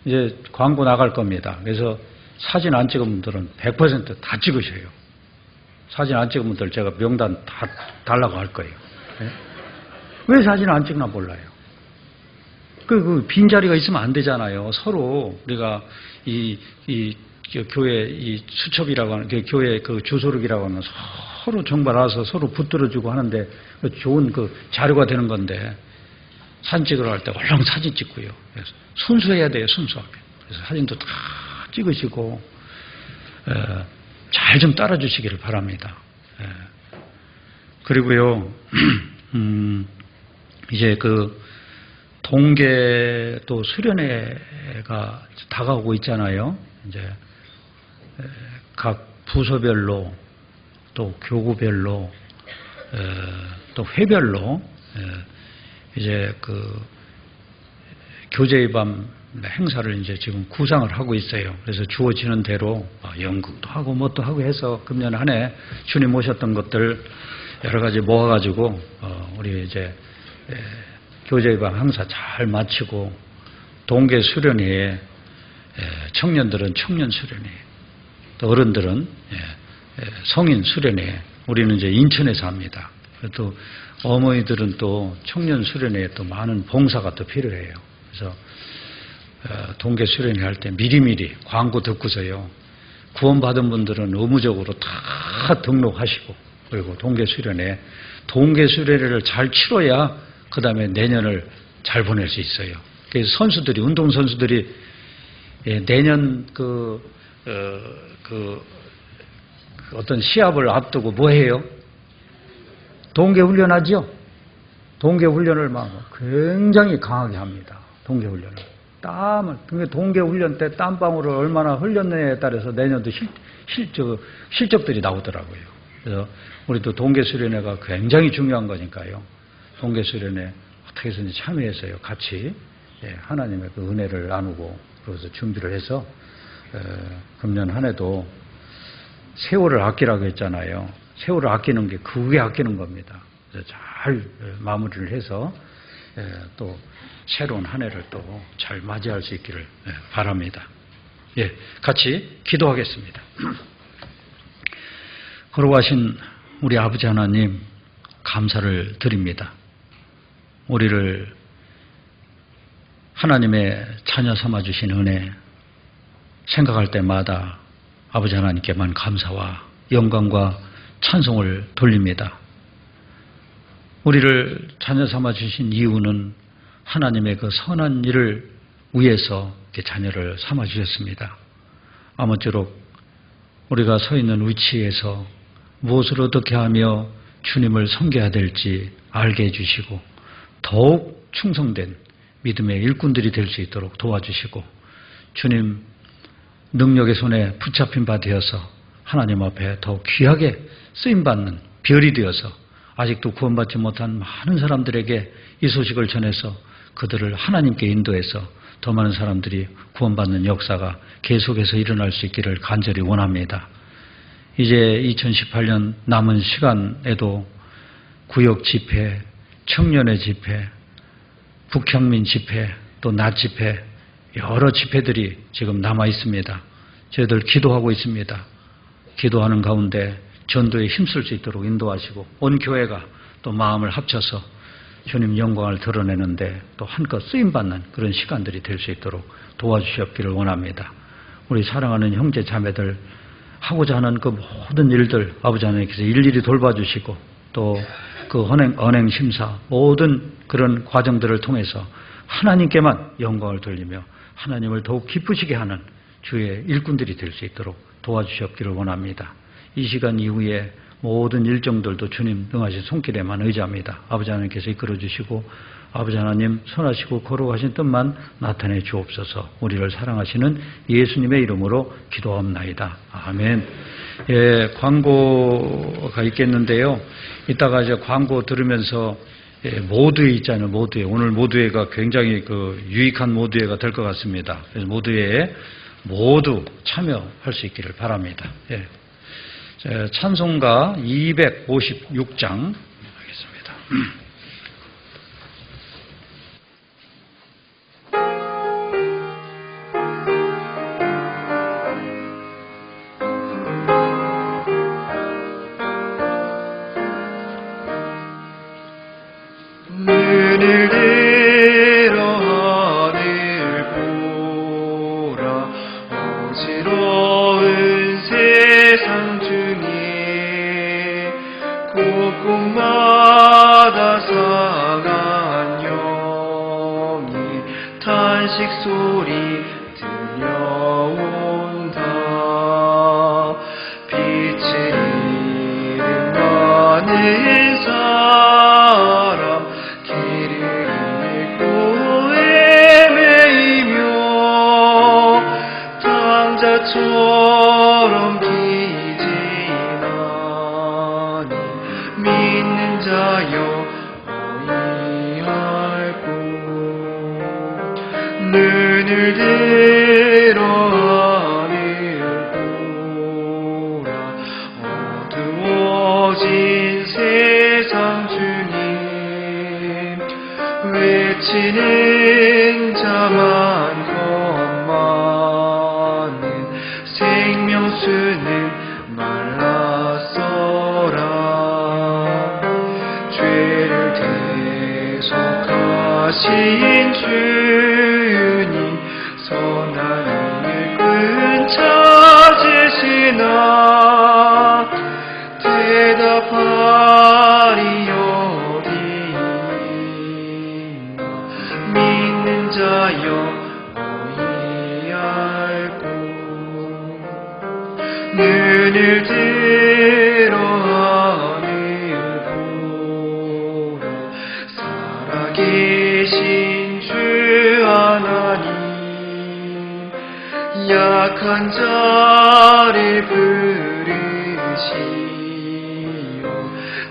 이제 광고 나갈 겁니다. 그래서 사진 안 찍은 분들은 100% 다 찍으셔요. 사진 안 찍은 분들 제가 명단 다 달라고 할 거예요. 왜 사진 안 찍나 몰라요. 그 빈자리가 있으면 안 되잖아요. 서로 우리가 이 교회 이 수첩이라고 하는 교회 그 주소록이라고 하는 서로 정말 알아서 서로 붙들어주고 하는데 좋은 그 자료가 되는 건데 사진 찍으러 갈 때 얼른 사진 찍고요. 그래서 순수해야 돼요. 순수하게. 그래서 사진도 다 찍으시고 잘 좀 따라주시기를 바랍니다. 그리고요 이제 그 동계 또 수련회가 다가오고 있잖아요. 이제 각 부서별로 또 교구별로 또 회별로 이제 그 교제의 밤 행사를 이제 지금 구상을 하고 있어요. 그래서 주어지는 대로 연극도 하고 뭣도 하고 해서 금년 한 해 주님 오셨던 것들 여러 가지 모아가지고 우리 이제 교제의 밤 행사 잘 마치고 동계 수련회에 청년들은 청년 수련회, 또 어른들은 성인 수련회. 우리는 이제 인천에서 합니다. 또 어머니들은 또 청년 수련회에 또 많은 봉사가 또 필요해요. 그래서 동계 수련회 할 때 미리미리 광고 듣고서요. 구원받은 분들은 의무적으로 다 등록하시고 그리고 동계 수련회를 잘 치러야 그 다음에 내년을 잘 보낼 수 있어요. 그래서 운동선수들이 내년 어떤 시합을 앞두고 뭐 해요? 동계훈련하죠? 동계훈련을 막 굉장히 강하게 합니다. 동계훈련을. 동계훈련 때 땀방울을 얼마나 흘렸느냐에 따라서 내년도 실적들이 나오더라고요. 그래서 우리도 동계수련회가 굉장히 중요한 거니까요. 동계수련회 어떻게 해서든지 참여해서요. 같이 하나님의 그 은혜를 나누고 그래서 준비를 해서 금년 한 해도 세월을 아끼라고 했잖아요. 세월을 아끼는 게 그 위에 아끼는 겁니다. 그래서 잘 마무리를 해서 또 새로운 한 해를 또 잘 맞이할 수 있기를 바랍니다. 같이 기도하겠습니다. 거룩하신 우리 아버지 하나님 감사를 드립니다. 우리를 하나님의 자녀 삼아주신 은혜 생각할 때마다 아버지 하나님께만 감사와 영광과 찬송을 돌립니다. 우리를 자녀 삼아주신 이유는 하나님의 그 선한 일을 위해서 이렇게 자녀를 삼아주셨습니다. 아무쪼록 우리가 서 있는 위치에서 무엇을 어떻게 하며 주님을 섬겨야 될지 알게 해주시고 더욱 충성된 믿음의 일꾼들이 될 수 있도록 도와주시고 주님 능력의 손에 붙잡힌 바 되어서 하나님 앞에 더욱 귀하게 쓰임받는 별이 되어서 아직도 구원받지 못한 많은 사람들에게 이 소식을 전해서 그들을 하나님께 인도해서 더 많은 사람들이 구원받는 역사가 계속해서 일어날 수 있기를 간절히 원합니다. 이제 2018년 남은 시간에도 구역 집회, 청년의 집회, 북향민 집회, 또 낮 집회, 여러 집회들이 지금 남아 있습니다. 저희들 기도하고 있습니다. 기도하는 가운데 전도에 힘쓸 수 있도록 인도하시고 온 교회가 또 마음을 합쳐서 주님 영광을 드러내는데 또 한껏 쓰임받는 그런 시간들이 될 수 있도록 도와주시옵기를 원합니다. 우리 사랑하는 형제 자매들 하고자 하는 그 모든 일들 아버지 하나님께서 일일이 돌봐주시고 또 그 언행 심사 모든 그런 과정들을 통해서 하나님께만 영광을 돌리며 하나님을 더욱 기쁘시게 하는 주의 일꾼들이 될 수 있도록 도와주시옵기를 원합니다. 이 시간 이후에 모든 일정들도 주님 능하신 손길에만 의지합니다. 아버지 하나님께서 이끌어 주시고 아버지 하나님 선하시고 거룩하신 뜻만 나타내 주옵소서. 우리를 사랑하시는 예수님의 이름으로 기도합나이다. 아멘. 광고가 있겠는데요. 이따가 이제 광고 들으면서 모두회 있잖아요. 모두회. 오늘 모두회가 굉장히 유익한 모두회가 될 것 같습니다. 그래서 모두회에 모두 참여할 수 있기를 바랍니다. 찬송가 256장 하겠습니다. 눈을 들어 하늘 보라 어지러운 세상 중에 곳곳마다 상한 영이 탄식 소리 들려온다. 빛을 잃은 많은 사람 길을 잃고 헤매이며 당자처럼 기진하니 믿는 자여 어이할고 눈을 들어 하늘 보라 어두워진 세상 주님 외치는 자만 겁많은 생명수는 말랐어라. 죄를 대속하신 주님 선한 일꾼 찾으시나 대답하리 어디나 믿는 자여 너희 알고 눈을 들어 하늘 보라 살아계신 주 하나님 약한 자를 부르시어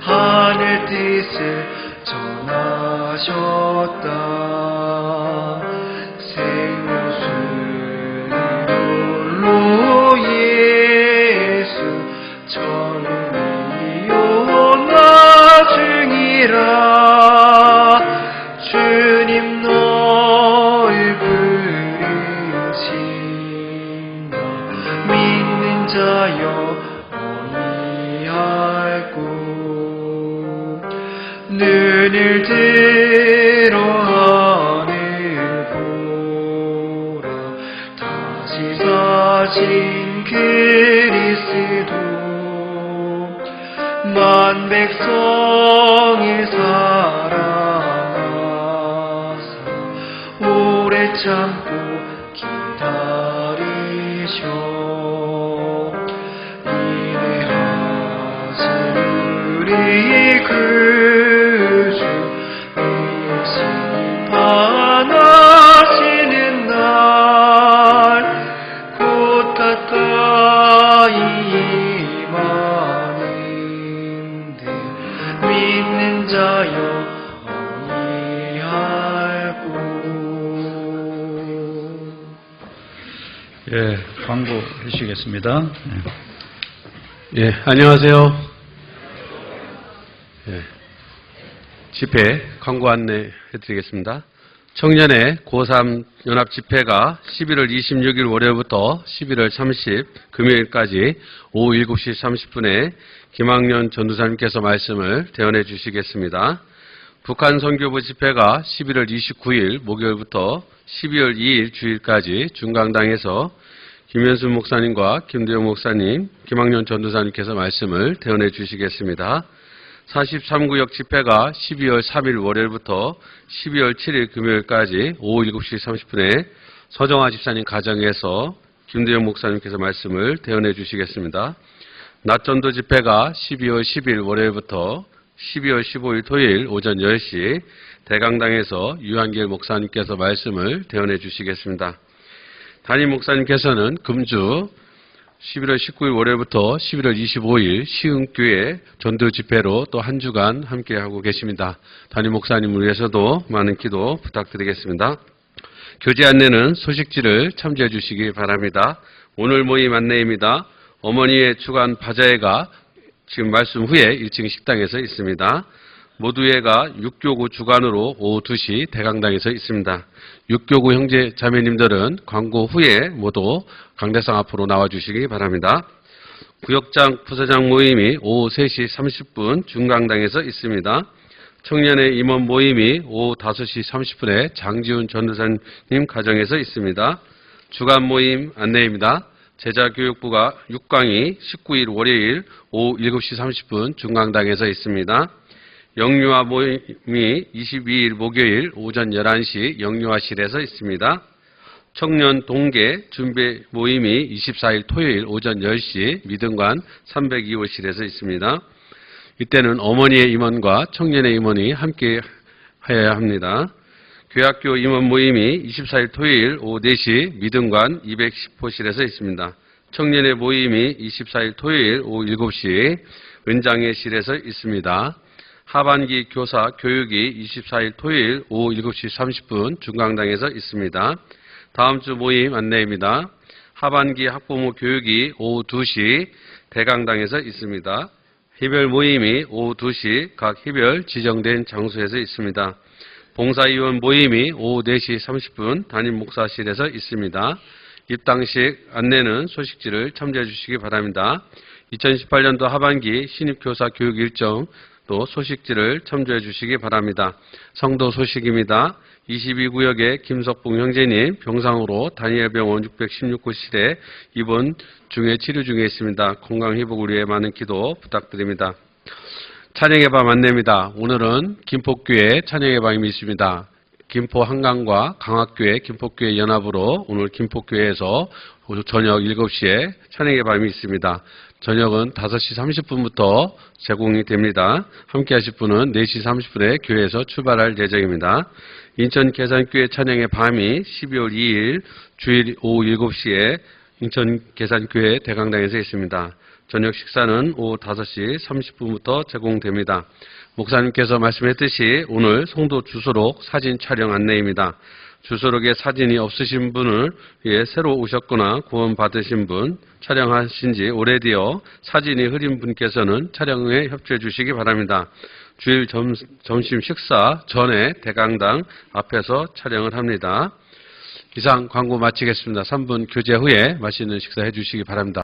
하늘 뜻을 전하셨다 생명수로 예수 전이요 나중이라 주님 너를 부르신다 믿는 자여 너희 알고 눈을 들어 하늘 보라 다시 사신 그리스도 만 백성을 사랑하사 오래 참고 기다리셔 인내하신 우리 구주 심판하시는 날 곧 가까이 임하는데 믿는 자여 너희 알고. 예, 광고해 주시겠습니다. 예, 안녕하세요. 예, 집회 광고 안내해 드리겠습니다. 청년의 고3 연합 집회가 11월 26일 월요일부터 11월 30일 금요일까지 오후 7시 30분에 김학년 전도사님께서 말씀을 대언해 주시겠습니다. 북한 선교부 집회가 11월 29일 목요일부터 12월 2일 주일까지 중강당에서 김현순 목사님과 김대영 목사님, 김학년 전도사님께서 말씀을 대언해 주시겠습니다. 43구역 집회가 12월 3일 월요일부터 12월 7일 금요일까지 오후 7시 30분에 서정아 집사님 가정에서 김대영 목사님께서 말씀을 대언해 주시겠습니다. 낮전도 집회가 12월 10일 월요일부터 12월 15일 토요일 오전 10시 대강당에서 유한길 목사님께서 말씀을 대언해 주시겠습니다. 담임 목사님께서는 금주 11월 19일 월요일부터 11월 25일 시흥교회 전도 집회로 또 한 주간 함께하고 계십니다. 담임 목사님을 위해서도 많은 기도 부탁드리겠습니다. 교제 안내는 소식지를 참조해 주시기 바랍니다. 오늘 모임 안내입니다. 어머니의 주간 바자회가 지금 말씀 후에 1층 식당에서 있습니다. 모두회가 6교구 주간으로 오후 2시 대강당에서 있습니다. 6교구 형제 자매님들은 광고 후에 모두 강대상 앞으로 나와주시기 바랍니다. 구역장 부서장 모임이 오후 3시 30분 중강당에서 있습니다. 청년의 임원 모임이 오후 5시 30분에 장지훈 전도사님 가정에서 있습니다. 주간 모임 안내입니다. 제자교육부가 6강이 19일 월요일 오후 7시 30분 중강당에서 있습니다. 영유아 모임이 22일 목요일 오전 11시 영유아실에서 있습니다. 청년 동계 준비 모임이 24일 토요일 오전 10시 믿음관 302호실에서 있습니다. 이때는 어머니의 임원과 청년의 임원이 함께 하여야 합니다. 교학교 임원 모임이 24일 토요일 오후 4시 믿음관 210호실에서 있습니다. 청년의 모임이 24일 토요일 오후 7시 은장회실에서 있습니다. 하반기 교사 교육이 24일 토요일 오후 7시 30분 중강당에서 있습니다. 다음 주 모임 안내입니다. 하반기 학부모 교육이 오후 2시 대강당에서 있습니다. 희별 모임이 오후 2시 각 희별 지정된 장소에서 있습니다. 봉사위원 모임이 오후 4시 30분 담임 목사실에서 있습니다. 입당식 안내는 소식지를 참조해 주시기 바랍니다. 2018년도 하반기 신입교사 교육 일정 또 소식지를 첨부해 주시기 바랍니다. 성도 소식입니다. 22구역의 김석봉 형제님 병상으로 다니엘병원 616호실에 입원 중에 치료 중에 있습니다. 건강 회복을 위해 많은 기도 부탁드립니다. 찬양의 밤 안내입니다. 오늘은 김포교회 찬양의 밤이 있습니다. 김포 한강과 강학교회, 김포교회 연합으로 오늘 김포교회에서 저녁 7시에 찬양의 밤이 있습니다. 저녁은 5시 30분부터 제공이 됩니다. 함께 하실 분은 4시 30분에 교회에서 출발할 예정입니다. 인천 계산교회 찬양의 밤이 12월 2일 주일 오후 7시에 인천 계산교회 대강당에서 있습니다. 저녁 식사는 오후 5시 30분부터 제공됩니다. 목사님께서 말씀했듯이 오늘 송도 주소록 사진 촬영 안내입니다. 주소록에 사진이 없으신 분을 위해 새로 오셨거나 구원받으신 분, 촬영하신 지 오래되어 사진이 흐린 분께서는 촬영에 협조해 주시기 바랍니다. 주일 점심 식사 전에 대강당 앞에서 촬영을 합니다. 이상 광고 마치겠습니다. 3분 교제 후에 맛있는 식사 해주시기 바랍니다.